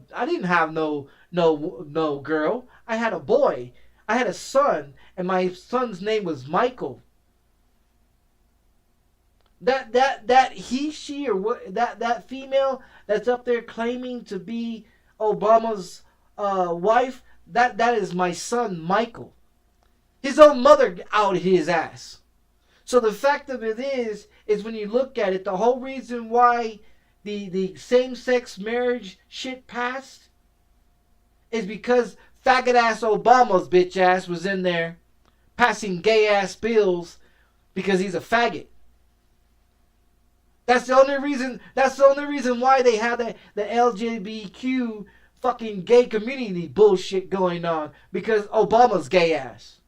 girl. I had a boy. I had a son, and my son's name was Michael." That he, she, or what, that female that's up there claiming to be Obama's wife, that is my son Michael. His own mother outed his ass. So the fact of it is when you look at it, the whole reason why the same-sex marriage shit passed is because faggot ass Obama's bitch ass was in there passing gay ass bills because he's a faggot. That's the only reason why they have the LGBTQ fucking gay community bullshit going on, because Obama's gay ass.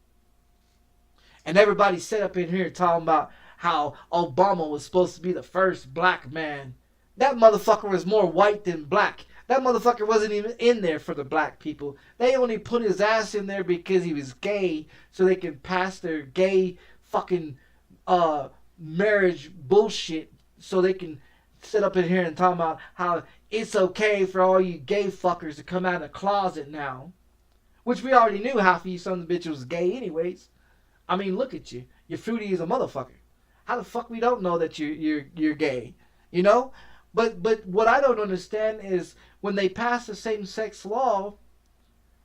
And everybody set up in here talking about how Obama was supposed to be the first black man. That motherfucker was more white than black. That motherfucker wasn't even in there for the black people. They only put his ass in there because he was gay, so they can pass their gay fucking marriage bullshit, so they can sit up in here and talk about how it's okay for all you gay fuckers to come out of the closet now. Which we already knew half of you sons of bitches was gay anyways. I mean, look at you. You're fruity as a motherfucker. How the fuck we don't know that you're gay? You know? But what I don't understand is when they passed the same-sex law,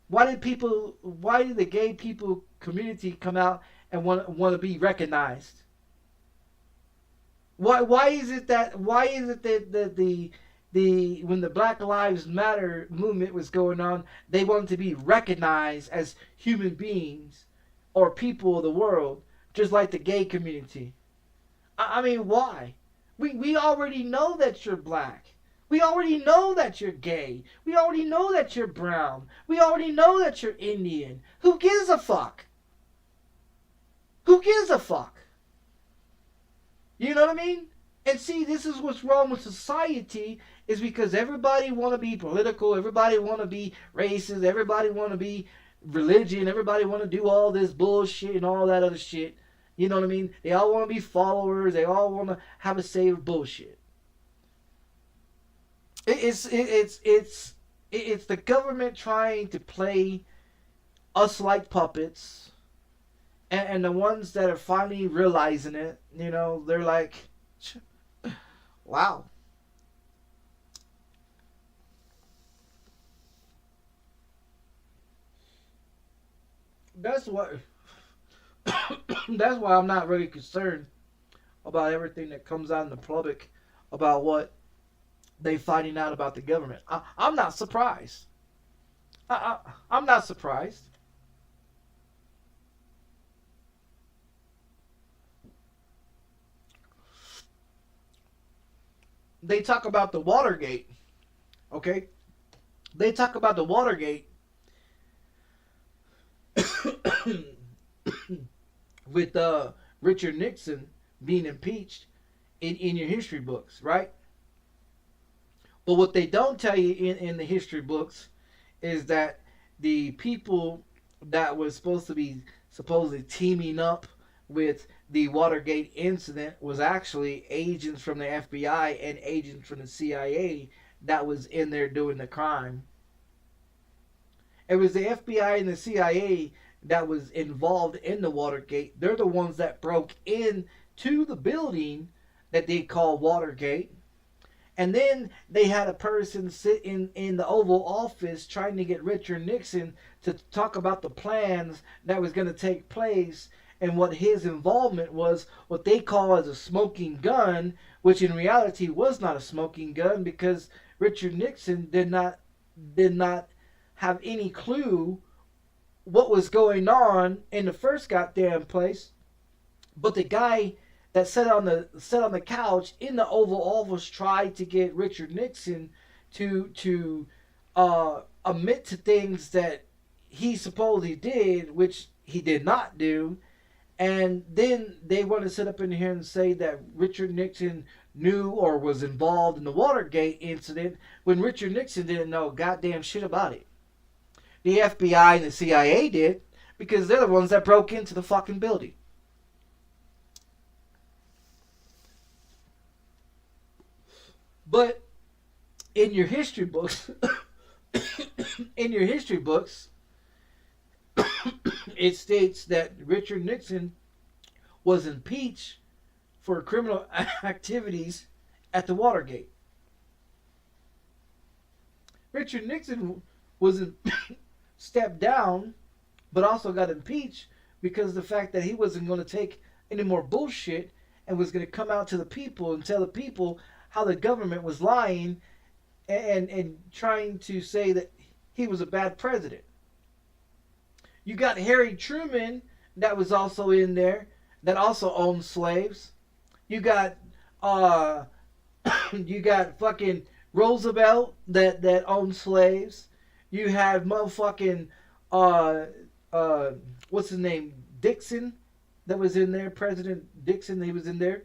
why did the gay people community come out and want to be recognized? Why is it that the when the Black Lives Matter movement was going on, they wanted to be recognized as human beings or people of the world, just like the gay community? I mean, why? We already know that you're black. We already know that you're gay. We already know that you're brown. We already know that you're Indian. Who gives a fuck? Who gives a fuck? You know what I mean? And see, this is what's wrong with society, is because everybody want to be political, everybody want to be racist, everybody want to be religion, everybody want to do all this bullshit and all that other shit. You know what I mean? They all want to be followers. They all want to have a say of bullshit. It's the government trying to play us like puppets, and the ones that are finally realizing it, you know, they're like, wow. That's what. That's why I'm not really concerned about everything that comes out in the public about what they finding out about the government. I'm not surprised. I'm not surprised. They talk about the Watergate. Okay? They talk about the Watergate with Richard Nixon being impeached in your history books, right? But what they don't tell you in the history books is that the people that was supposed to be supposedly teaming up with the Watergate incident was actually agents from the FBI and agents from the CIA that was in there doing the crime. It was the FBI and the CIA that was involved in the Watergate. They're the ones that broke into the building that they call Watergate. And then they had a person sit in the Oval Office trying to get Richard Nixon to talk about the plans that was going to take place and what his involvement was, what they call as a smoking gun, which in reality was not a smoking gun because Richard Nixon did not have any clue what was going on in the first goddamn place. But the guy that sat on the couch in the Oval Office tried to get Richard Nixon to admit to things that he supposedly did, which he did not do. And then they want to sit up in here and say that Richard Nixon knew or was involved in the Watergate incident when Richard Nixon didn't know goddamn shit about it. The FBI and the CIA did, because they're the ones that broke into the fucking building. But in your history books, it states that Richard Nixon was impeached for criminal activities at the Watergate. Richard Nixon was stepped down, but also got impeached because of the fact that he wasn't going to take any more bullshit and was going to come out to the people and tell the people how the government was lying and trying to say that he was a bad president. You got Harry Truman that was also in there, that also owned slaves. You got fucking Roosevelt that owned slaves. You had motherfucking what's his name, Dixon, that was in there. President Dixon, he was in there.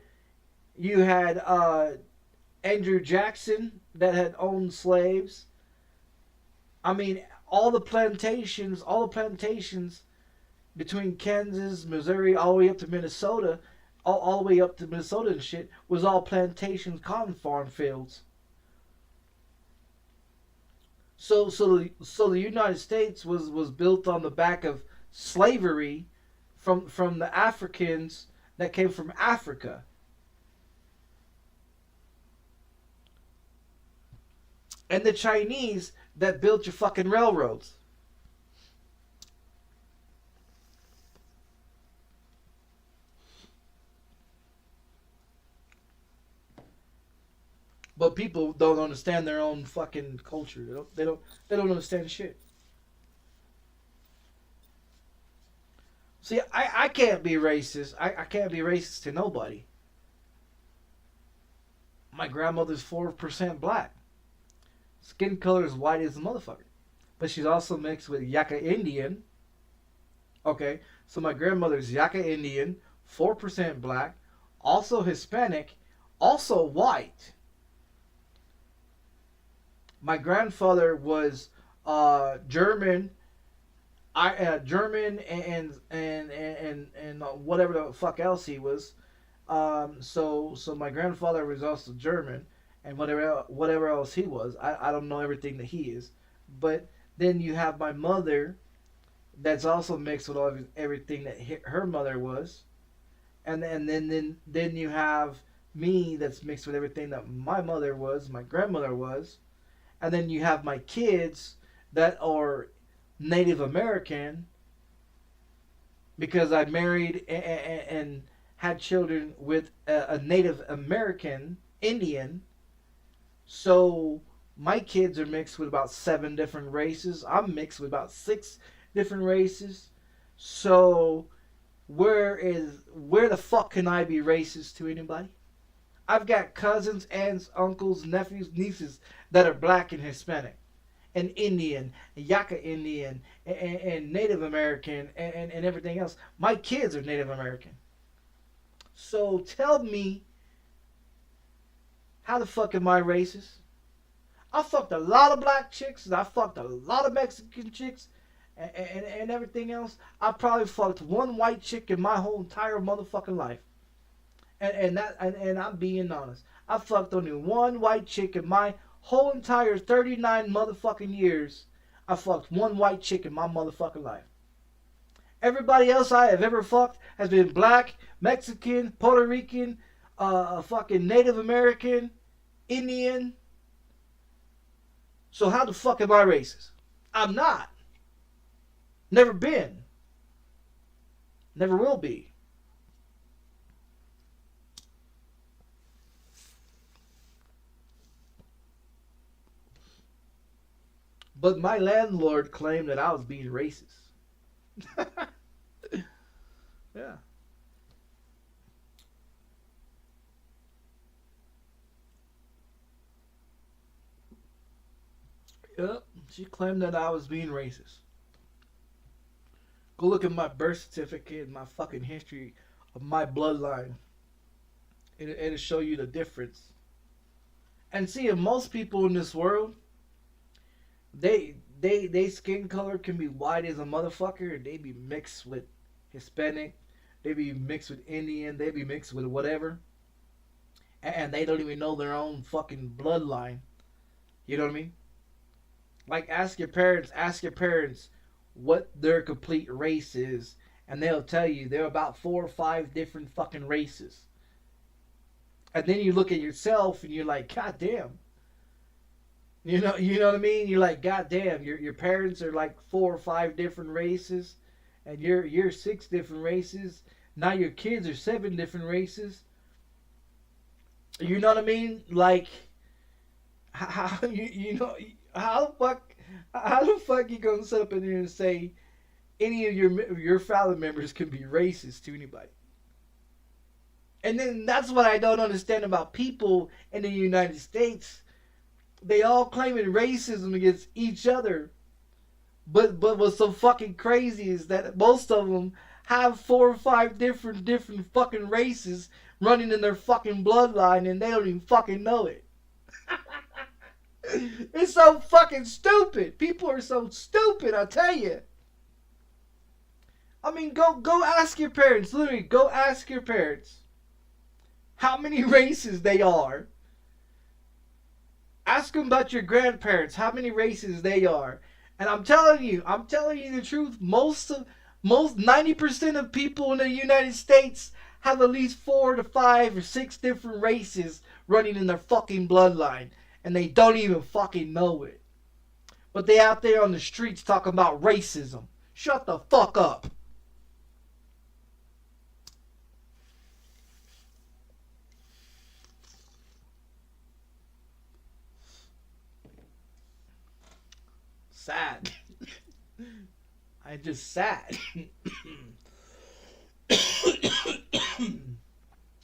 You had Andrew Jackson that had owned slaves. I mean, all the plantations between Kansas, Missouri, all the way up to Minnesota, all the way up to Minnesota and shit, was all plantations, cotton farm fields. So the United States was built on the back of slavery from the Africans that came from Africa. and the Chinese that built your fucking railroads. But people don't understand their own fucking culture. They don't understand shit. See, I can't be racist. I can't be racist to nobody. My grandmother's 4% black. Skin color is white as a motherfucker. But she's also mixed with Yaka Indian. Okay, so my grandmother's Yaka Indian, 4% black, also Hispanic, also white. My grandfather was German, German and whatever the fuck else he was. So my grandfather was also German, and whatever else he was. I don't know everything that he is, but then you have my mother, that's also mixed with everything that her mother was, and then you have me that's mixed with everything that my mother was, my grandmother was, and then you have my kids that are Native American because I married and had children with a Native American Indian. So my kids are mixed with about 7 different races. I'm mixed with about 6 different races. So where the fuck can I be racist to anybody? I've got cousins, aunts, uncles, nephews, nieces that are black and Hispanic, and Indian, Yaka Indian, and Native American, and everything else. My kids are Native American. So tell me, how the fuck am I racist? I fucked a lot of black chicks, and I fucked a lot of Mexican chicks, and everything else. I probably fucked one white chick in my whole entire motherfucking life. And I'm being honest. I fucked only one white chick in my whole entire 39 motherfucking years. I fucked one white chick in my motherfucking life. Everybody else I have ever fucked has been black, Mexican, Puerto Rican, fucking Native American, Indian. So how the fuck am I racist? I'm not. Never been. Never will be. But my landlord claimed that I was being racist. Yeah. Yep. She claimed that I was being racist. Go look at my birth certificate and my fucking history of my bloodline. It'll show you the difference. And see, if most people in this world, they skin color can be white as a motherfucker. They be mixed with Hispanic. They be mixed with Indian. They be mixed with whatever. And they don't even know their own fucking bloodline. You know what I mean? Like ask your parents what their complete race is, and they'll tell you they're about 4 or 5 different fucking races. And then you look at yourself and you're like, God damn. You know what I mean? You're like, God damn, your parents are like 4 or 5 different races, and you're 6 different races. Now your kids are 7 different races. You know what I mean? Like, how you know how the fuck you gonna sit up in there and say any of your family members can be racist to anybody? And then that's what I don't understand about people in the United States. They all claiming racism against each other. But what's so fucking crazy is that most of them have 4 or 5 different fucking races running in their fucking bloodline, and they don't even fucking know it. It's so fucking stupid. People are so stupid, I tell you. I mean, go ask your parents. Literally, go ask your parents how many races they are. Ask them about your grandparents, how many races they are. And I'm telling you the truth. Most 90% of people in the United States have at least 4 to 5 or 6 different races running in their fucking bloodline. and they don't even fucking know it. But they out there on the streets talking about racism. Shut the fuck up. Sad. I just sad.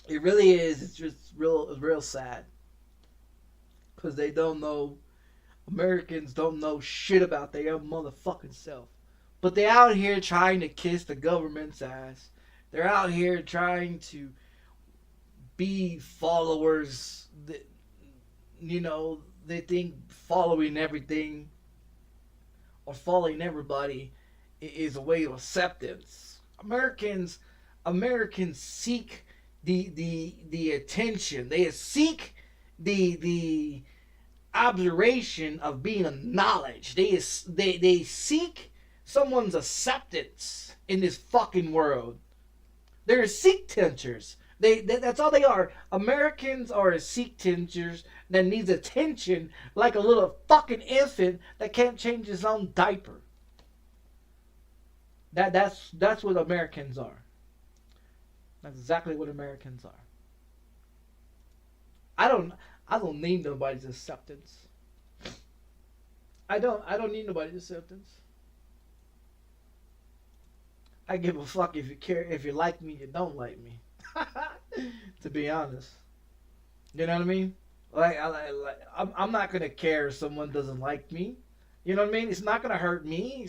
It really is. It's just real sad. Because they don't know. Americans don't know shit about their own motherfucking self. But they're out here trying to kiss the government's ass. They're out here trying to be followers. That, you know, they think following everything or following everybody is a way of acceptance. Americans seek the attention. They seek the observation of being acknowledged. They seek someone's acceptance in this fucking world. They're seek tinctures. That's all they are. Americans are seek tinctures that needs attention like a little fucking infant that can't change his own diaper. That's what Americans are. That's exactly what Americans are. I don't need nobody's acceptance. I don't need nobody's acceptance. I give a fuck if you care, if you like me, you don't like me. To be honest, you know what I mean. I'm not gonna care if someone doesn't like me. You know what I mean. It's not gonna hurt me.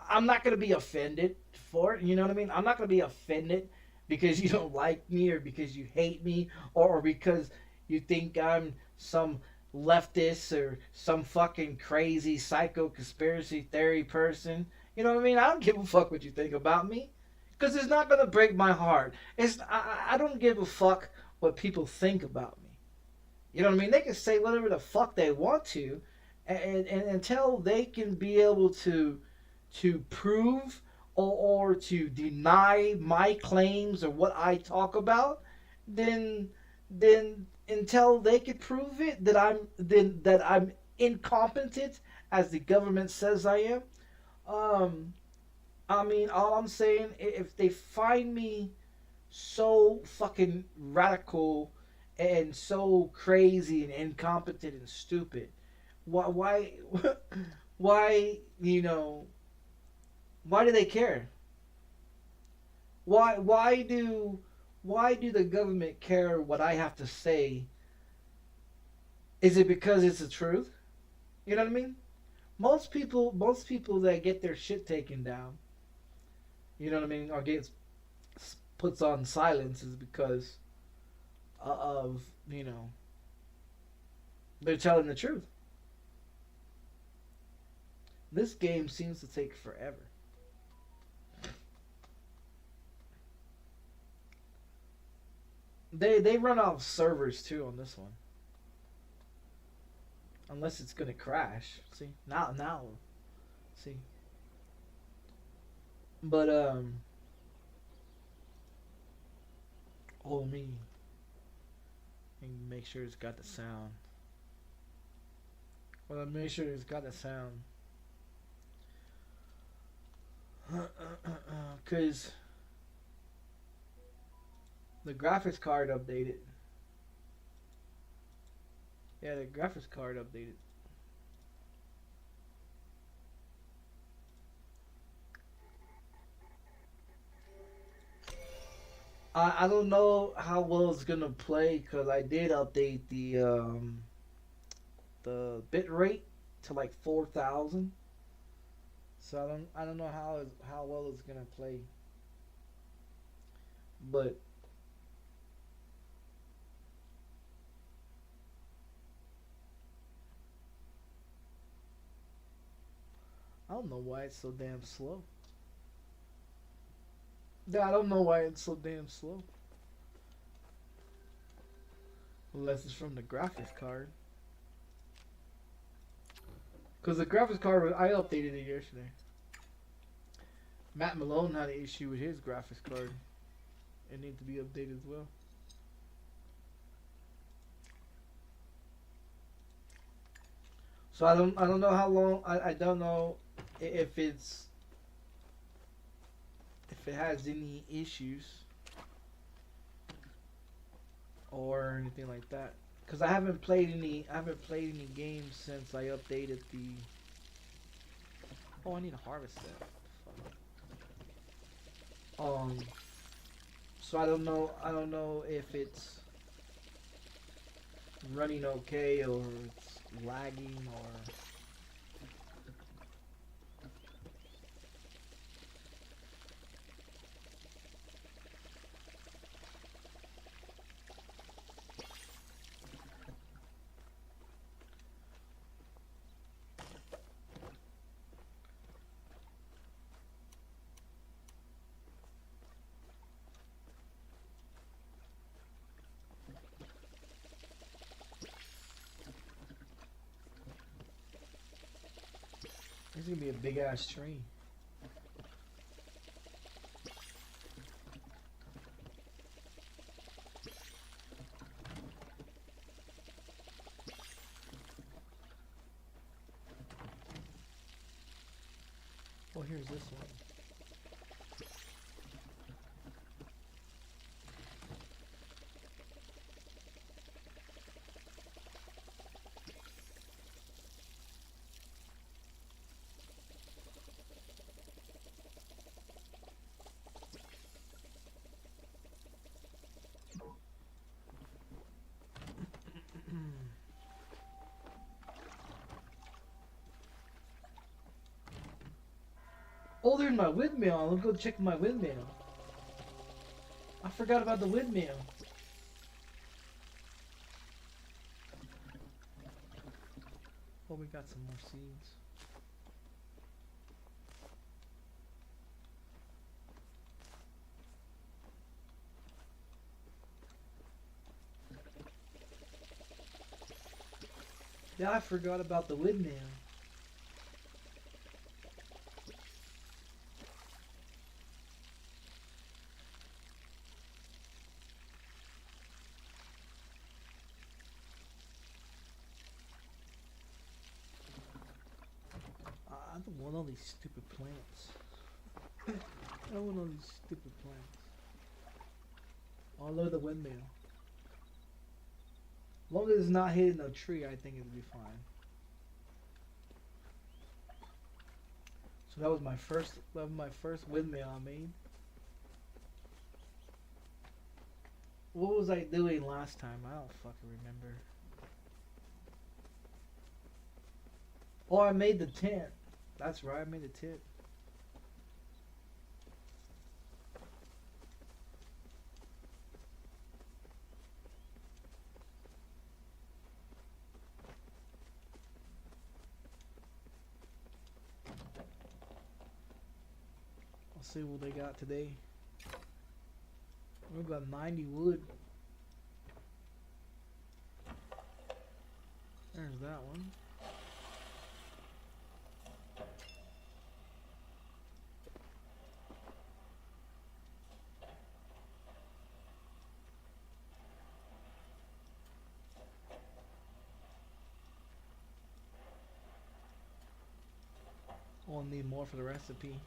I'm not gonna be offended for it. You know what I mean. I'm not gonna be offended because you don't like me or because you hate me or because you think I'm some leftist or some fucking crazy psycho conspiracy theory person. You know what I mean? I don't give a fuck what you think about me. Because it's not going to break my heart. I don't give a fuck what people think about me. You know what I mean? They can say whatever the fuck they want to. And until they can be able to prove or to deny my claims or what I talk about, then until they can prove it that I'm incompetent as the government says I am, I mean, all I'm saying, if they find me so fucking radical and so crazy and incompetent and stupid, why you know, why do they care? Why do the government care what I have to say? Is it because it's the truth? You know what I mean? Most people that get their shit taken down, you know what I mean, or gets puts on silence is because of, you know, they're telling the truth. This game seems to take forever. They run out of servers too on this one. Unless it's gonna crash. See? Now see. But oh me. And make sure it's got the sound. Well, make sure it's got the sound. Cause the graphics card updated. Yeah, the graphics card updated. I don't know how well it's gonna play because I did update the bit rate to like 4,000. So I don't know how well it's gonna play. But I don't know why it's so damn slow. Yeah, I don't know why it's so damn slow. Unless it's from the graphics card. Because the graphics card, I updated it yesterday. Matt Malone had an issue with his graphics card. It needs to be updated as well. So I don't know how long. I don't know if it has any issues or anything like that. Cause I haven't played any games since I updated the. Oh, I need to harvest that. Um. So I don't know. I don't know if it's running okay or it's lagging or. This is gonna be a big ass tree. Oh, here's this one. Oh, there's my windmill. Let's go check my windmill. I forgot about the windmill. Oh, we got some more seeds. Yeah, I forgot about the windmill. I don't want all these stupid plants. I don't want all these stupid plants. All over the windmill. As long as it's not hitting a tree, I think it'll be fine. So that was my first windmill I made. What was I doing last time? I don't fucking remember. Oh, I made the tent. That's right, I made the tent. I'll see what they got today. We've got 90 wood. There's that one. We'll need more for the recipe.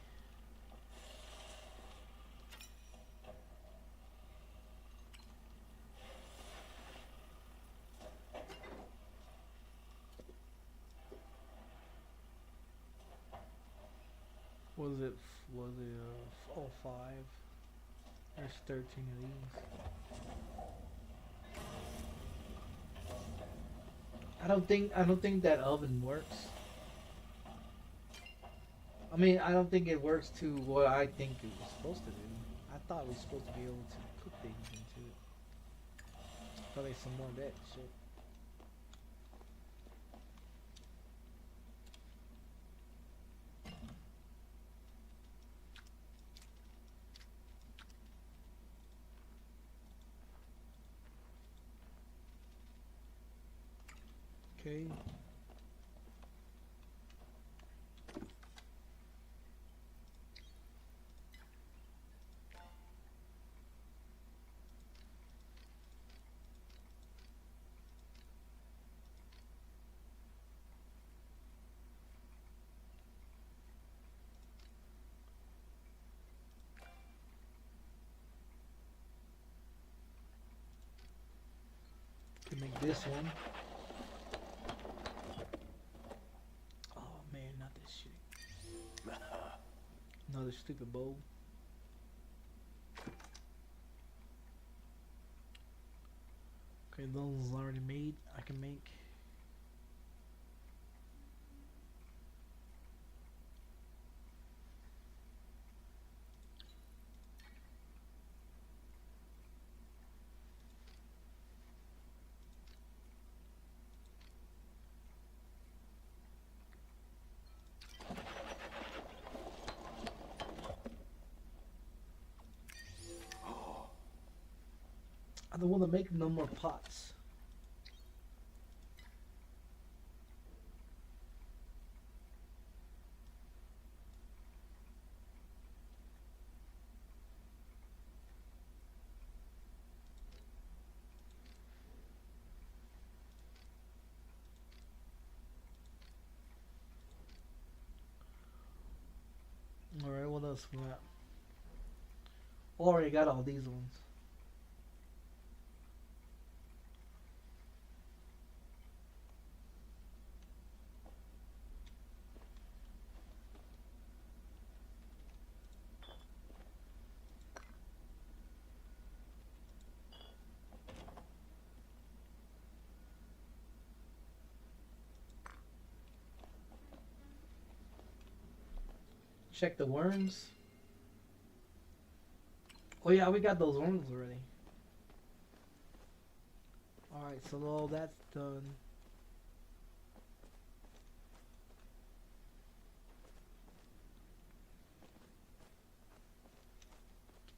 Was it oh, 5? There's 13 of these. I don't think that oven works. I mean, I don't think it works to what I think it was supposed to do. I thought it was supposed to be able to cook things into it. Probably some more of that shit. Okay. this one. Oh man, not this shit. Another stupid bulb. Okay, those already made. I can make. I don't want to make no more pots. Alright, what else we got? Already got all these ones. Check the worms. Oh yeah, we got those worms already. Alright, so all that's done.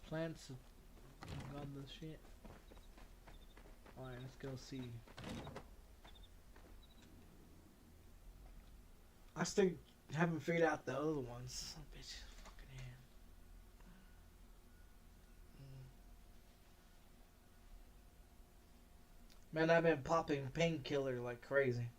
Plants got the shit. Alright, let's go see. I still haven't figured out the other ones. Oh, bitch, fucking hand. Man, I've been popping painkiller like crazy.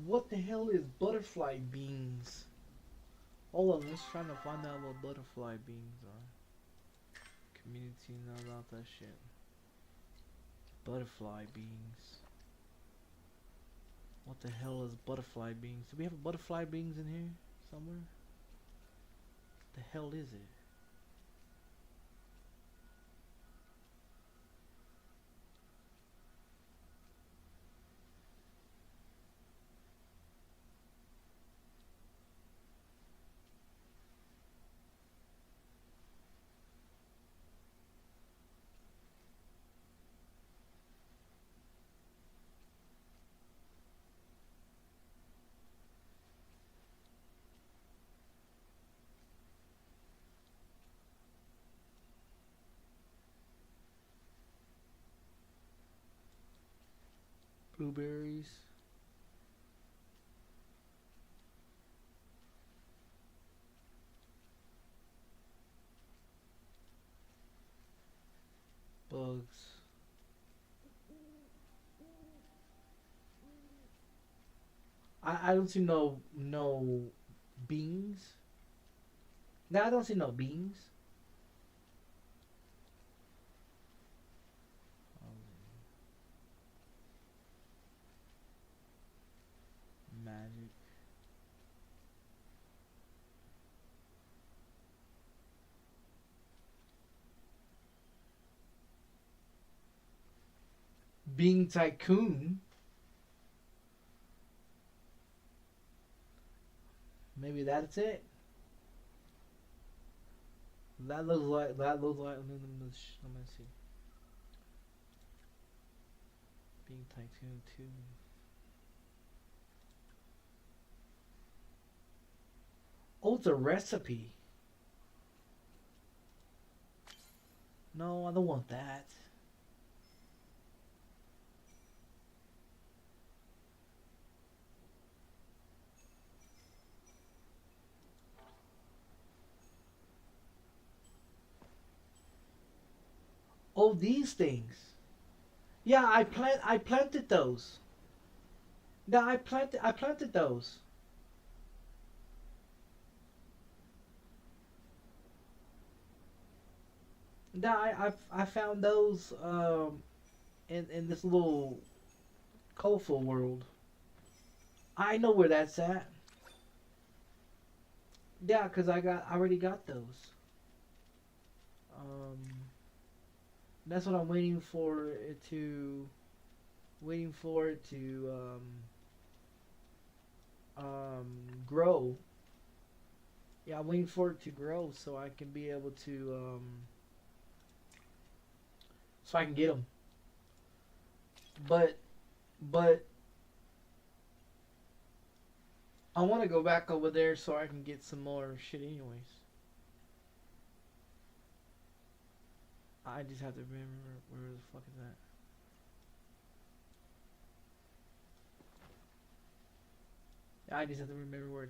What the hell is butterfly beans? Hold on, let's try to find out what butterfly beans are. Community know about that shit. Butterfly beans. What the hell is butterfly beans? Do we have butterfly beans in here somewhere? What the hell is it? Blueberries. Bugs. I don't see no beans. No, I don't see no beans. Magic. Bean Tycoon. Maybe that's it. That looks like let me see. Bean Tycoon 2. Oh, it's a recipe. No, I don't want that. Oh, these things. Yeah, I planted those. Yeah, I planted those. Yeah, I found those in this little colorful world. I know where that's at. Yeah, cause I already got those. Um, that's what I'm waiting for it to grow. Yeah, I'm waiting for it to grow so I can be able to so I can get them. But but I want to go back over there so I can get some more shit anyways. I just have to remember where the fuck is that. I just have to remember where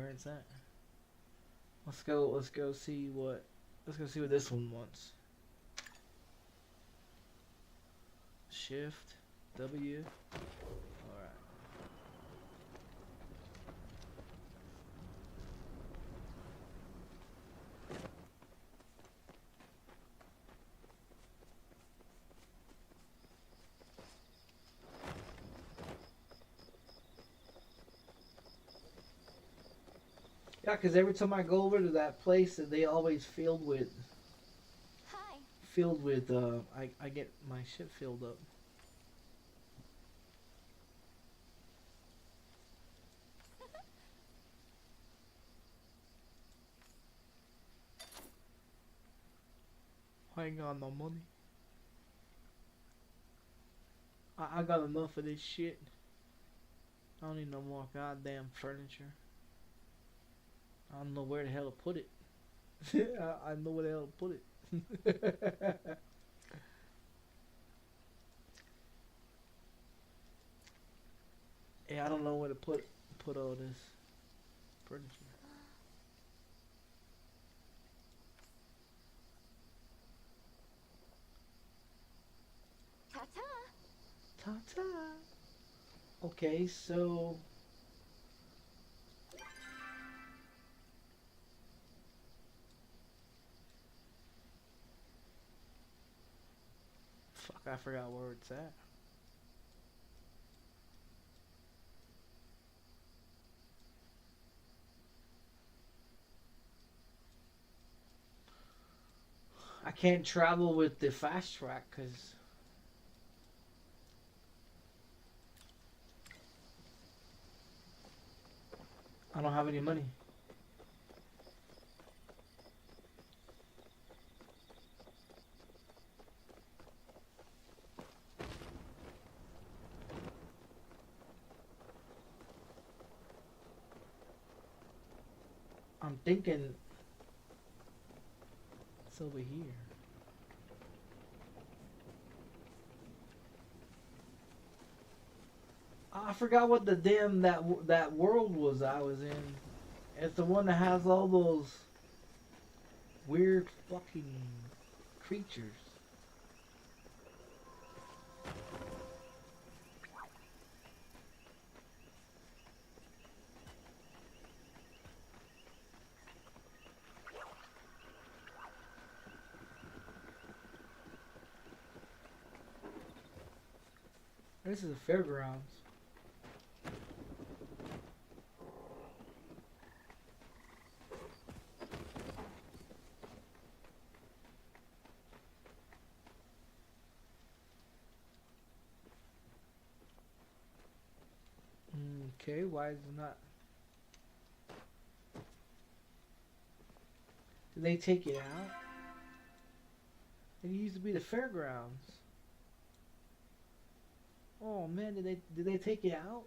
it's at. Let's go see what this one wants. Shift W. Alright. Yeah, because every time I go over to that place, they always filled with I get my shit filled up. I ain't got no money. I got enough of this shit. I don't need no more goddamn furniture. I don't know where the hell to put it. I know where the hell to put it. Yeah, I don't know where to put all this furniture. Ta-ta. Ta-ta. Okay, so fuck, I forgot where it's at. I can't travel with the fast track because I don't have any money. I'm thinking it's over here. I forgot what the damn that world was I was in. It's the one that has all those weird fucking creatures. This is a fairgrounds. Okay, why is it not? Did they take it out? It used to be the fairgrounds. Oh man, did they take it out?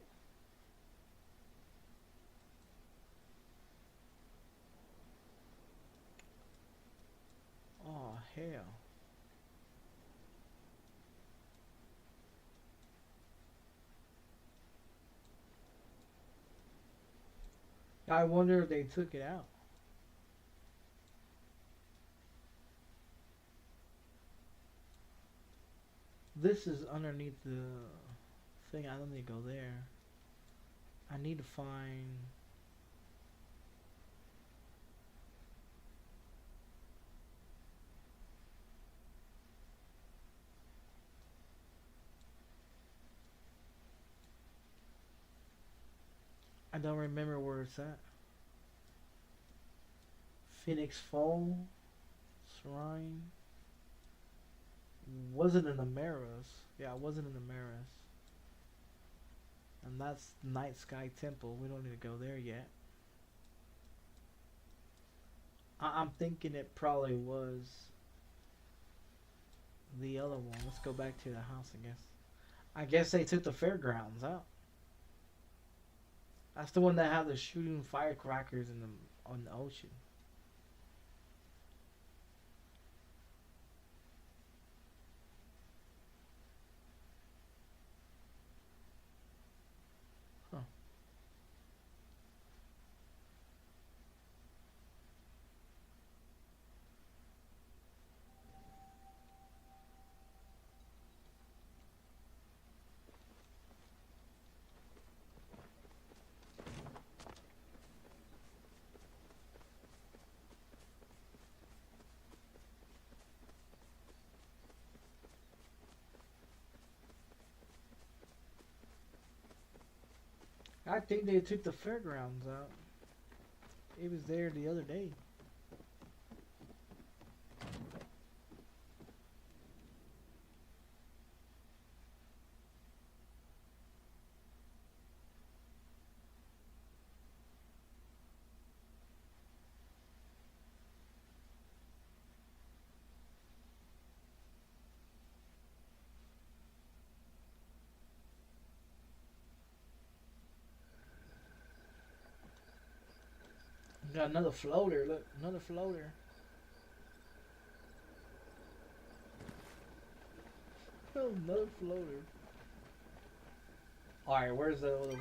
Oh hell. I wonder if they took it out. This is underneath the thing. I don't need to go there. I need to find. I don't remember where it's at. Phoenix Fall, Shrine. Wasn't in the Maras. Yeah, it wasn't in the Maras. And that's Night Sky Temple. We don't need to go there yet. I'm thinking it probably was the other one. Let's go back to the house, I guess. I guess they took the fairgrounds out. That's the one that had the shooting firecrackers in the on the ocean. Huh. I think they took the fairgrounds out. It was there the other day. Got another floater. Look, another floater. Oh, another floater. Alright, where's the other one?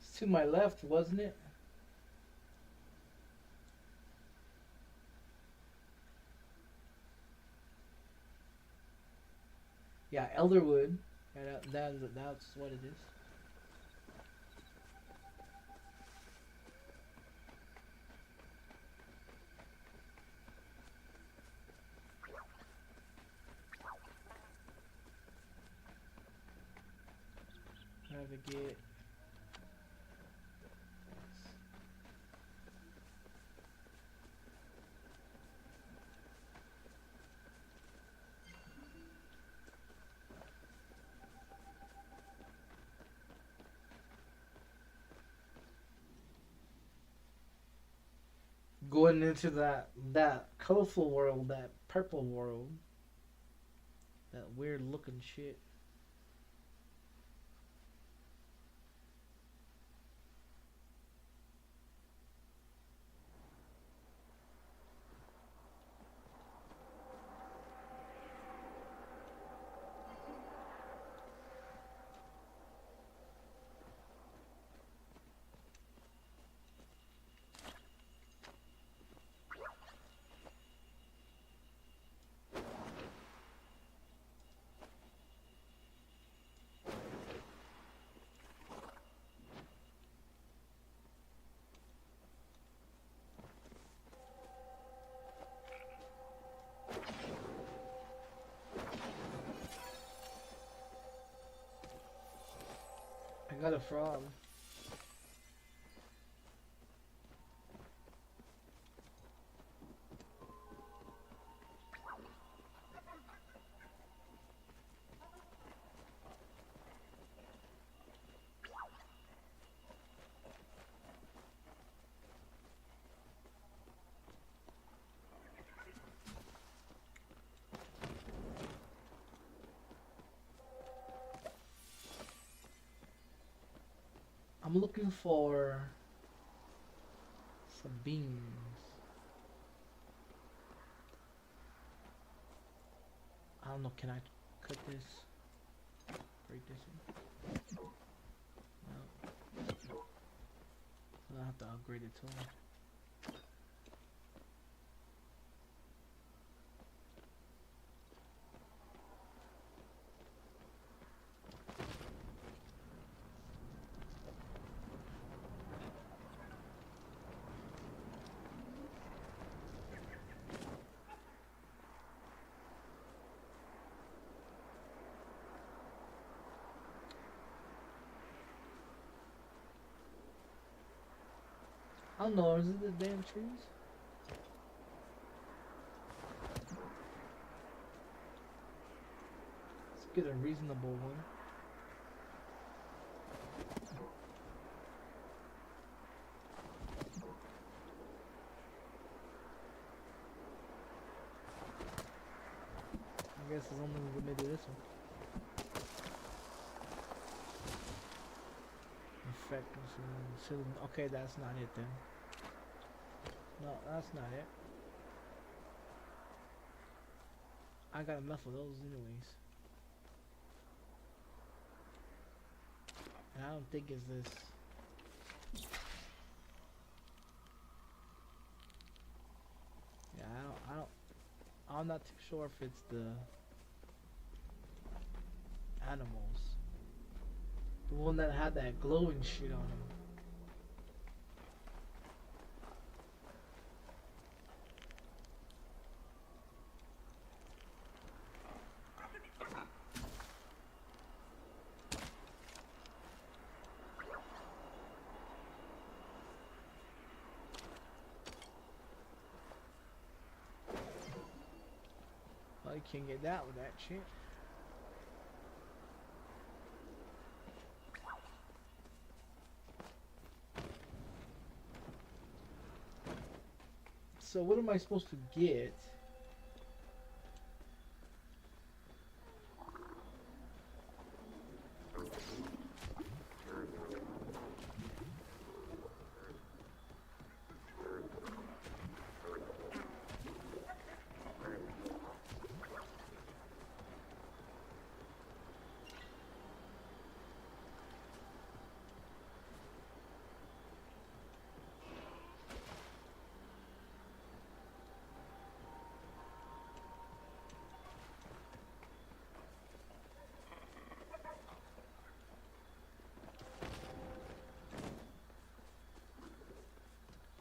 It's to my left, wasn't it? Yeah, Elderwood. Yeah, that's what it is. Navigate. Going into that colorful world, that purple world, that weird looking shit. I got a frog. I'm looking for some beans. I don't know, can I cook this? break this one. No. I'll have to upgrade it too. I don't know, is it the damn trees? Let's get a reasonable one. I guess it's only maybe this one. Effect machine. Okay, that's not it then. No, that's not it. I got enough of those anyways. And I don't think it's this. Yeah, I'm not too sure if it's the animals. The one that had that glowing shit on him. Well, you can't get that with that shit. So what am I supposed to get?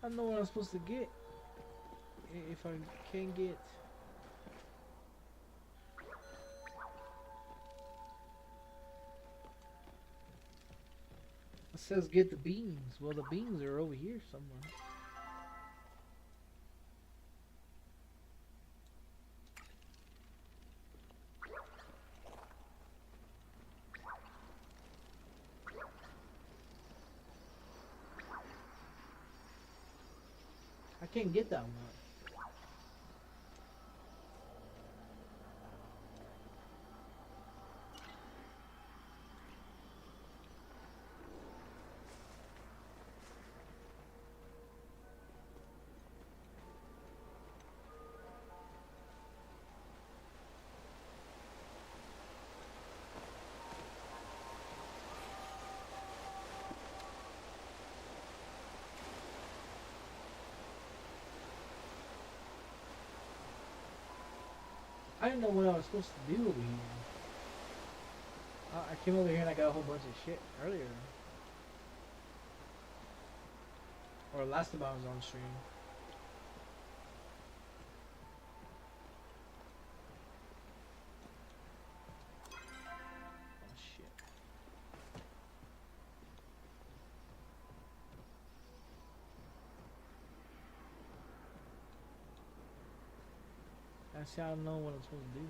I don't know what I'm supposed to get. If I can get. It says get the beans. Well, the beans are over here somewhere. I can't get that one. I didn't know what I was supposed to do over here. I came over here and I got a whole bunch of shit earlier. Or last time I was on stream. Oh shit. I don't know what I'm supposed to do.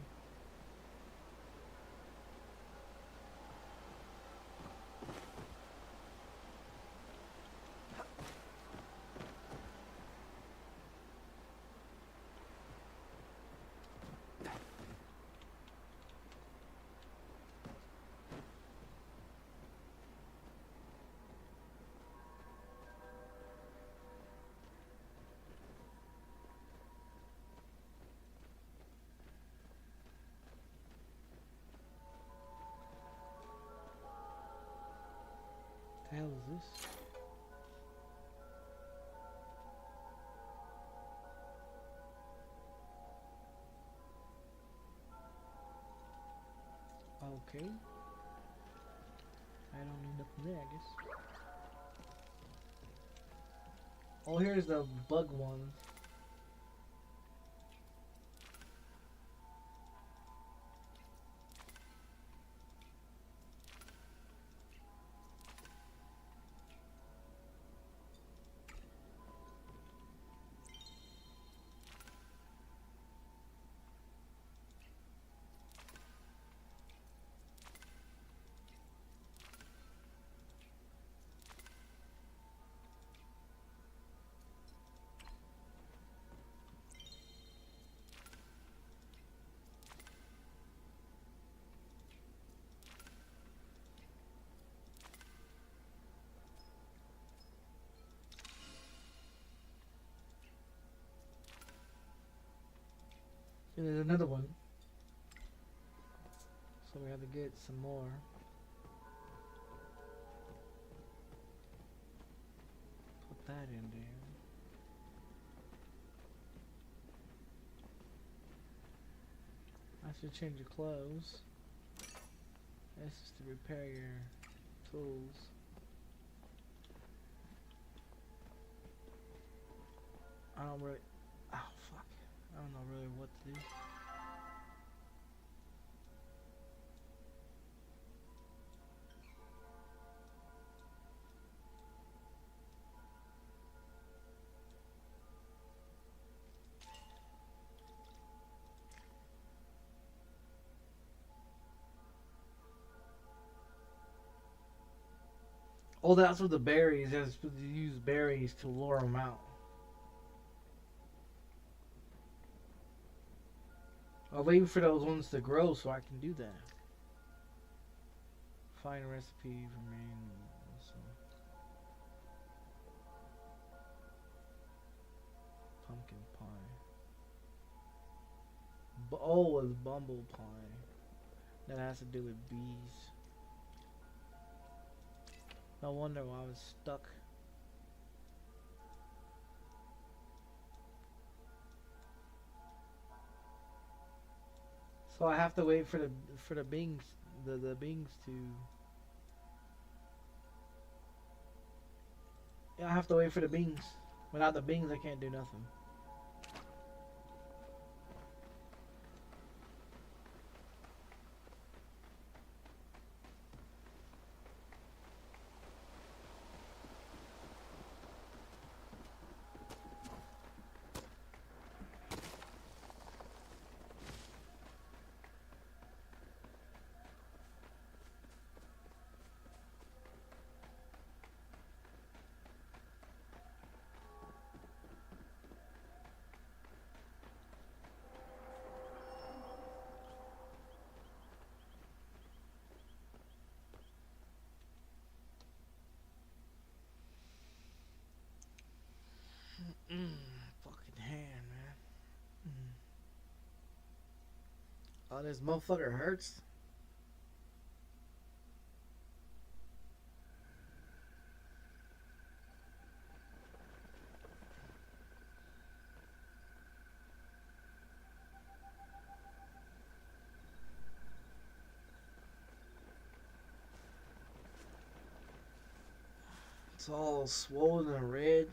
this. Okay. I don't need nothing there, I guess. Oh, here's the bug one. And there's another one. So we have to get some more. Put that in there. I should change your clothes. This is to repair your tools. I don't really... Oh, fuck. I don't know really what to do. Oh, that's what the berries. They're supposed to use berries to lure them out. I'll wait for those ones to grow so I can do that. Find a recipe for me. Pumpkin pie. Oh, it's bumble pie. That has to do with bees. No wonder why I was stuck. So I have to wait for the beings the beings to. Yeah, I have to wait for the beings. Without the beings, I can't do nothing. Fucking hand, man. Oh, this motherfucker hurts. It's all swollen and red.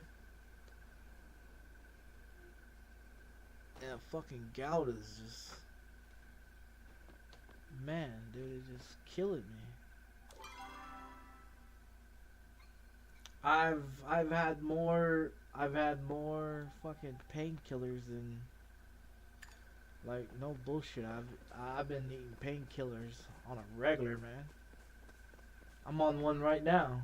And fucking gout is just... Man, dude, it's just killing me. I've had more fucking painkillers than, like, no bullshit. I've been eating painkillers on a regular, man. I'm on one right now.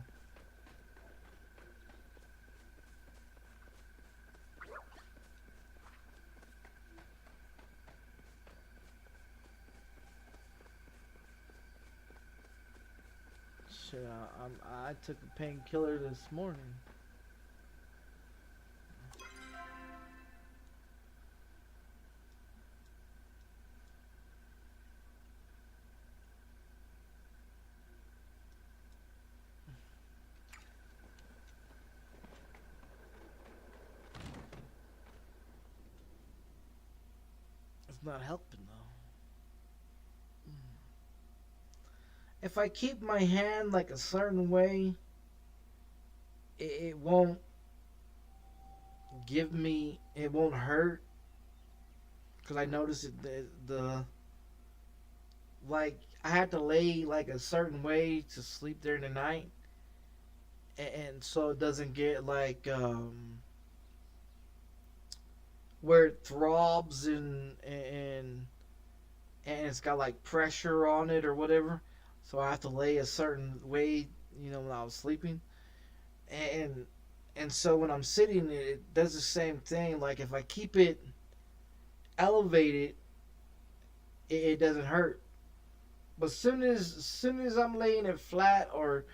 Shit, I took a painkiller this morning. It's not helping though. If I keep my hand like a certain way, it won't give me. It won't hurt because I noticed it. The like I had to lay like a certain way to sleep during the night, and so it doesn't get like where it throbs and it's got like pressure on it or whatever. So I have to lay a certain way, when I was sleeping, and and so when I'm sitting, it does the same thing. Like if I keep it elevated, it doesn't hurt. But as soon as I'm laying it flat or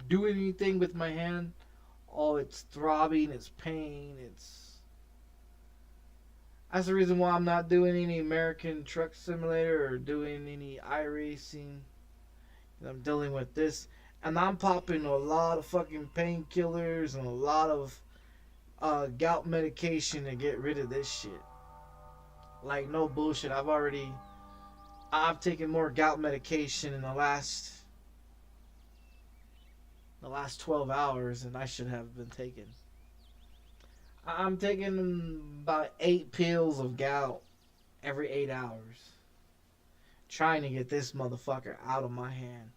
doing anything with my hand, oh, it's throbbing, it's pain, it's. That's the reason why I'm not doing any American Truck Simulator or doing any iRacing. I'm dealing with this, and I'm popping a lot of fucking painkillers and a lot of gout medication to get rid of this shit. Like no bullshit. I've taken more gout medication in the last 12 hours than I should have been taking. I'm taking about 8 pills of gout every 8 hours, trying to get this motherfucker out of my hand.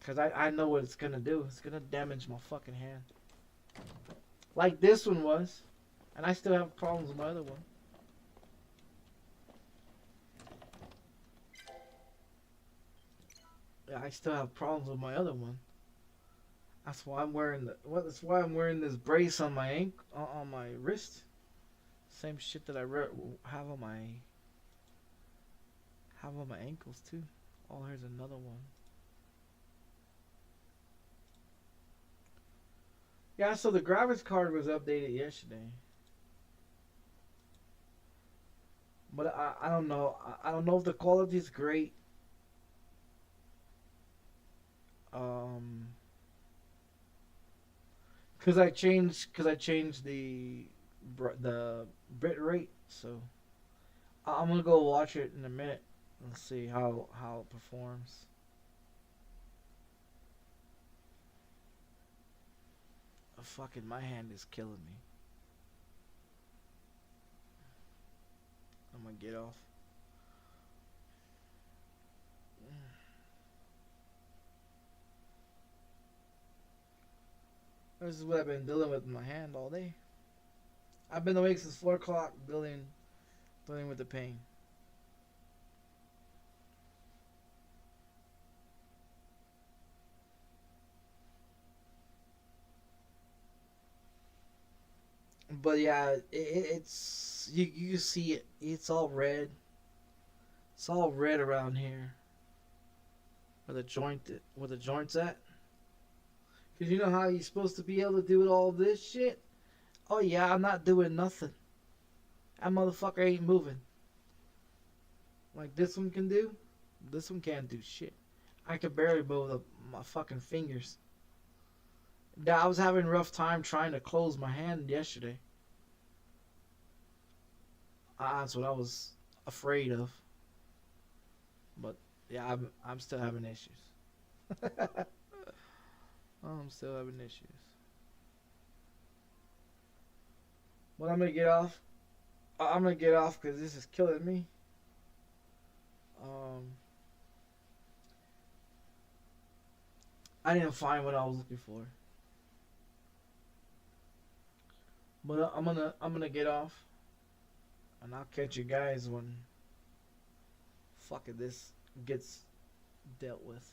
Because I know what it's gonna do. It's gonna damage my fucking hand. Like this one was. And I still have problems with my other one. Yeah, I still have problems with my other one. That's why I'm wearing this brace on my on my wrist. Same shit that I have on my ankles too. Oh, here's another one. Yeah, so the graphics card was updated yesterday. But I don't know. I don't know if the quality is great. Um, cause I changed the bit rate. So I'm gonna go watch it in a minute and see how it performs. Fucking my hand is killing me. I'm gonna get off. This is what I've been dealing with in my hand all day. I've been awake since 4 o'clock dealing with the pain. But yeah, it's you see it. It's all red. It's all red around here where the joint's at. Cause you know how you're supposed to be able to do all this shit. Oh yeah, I'm not doing nothing. That motherfucker ain't moving. Like this one can do. This one can't do shit. I could barely move my fucking fingers. I was having a rough time trying to close my hand yesterday. That's what I was afraid of. But yeah, I'm still having issues. I'm still having issues. But I'm gonna get off. I'm gonna get off because this is killing me. Um, I didn't find what I was looking for. But I'm gonna get off, and I'll catch you guys when fucking this gets dealt with.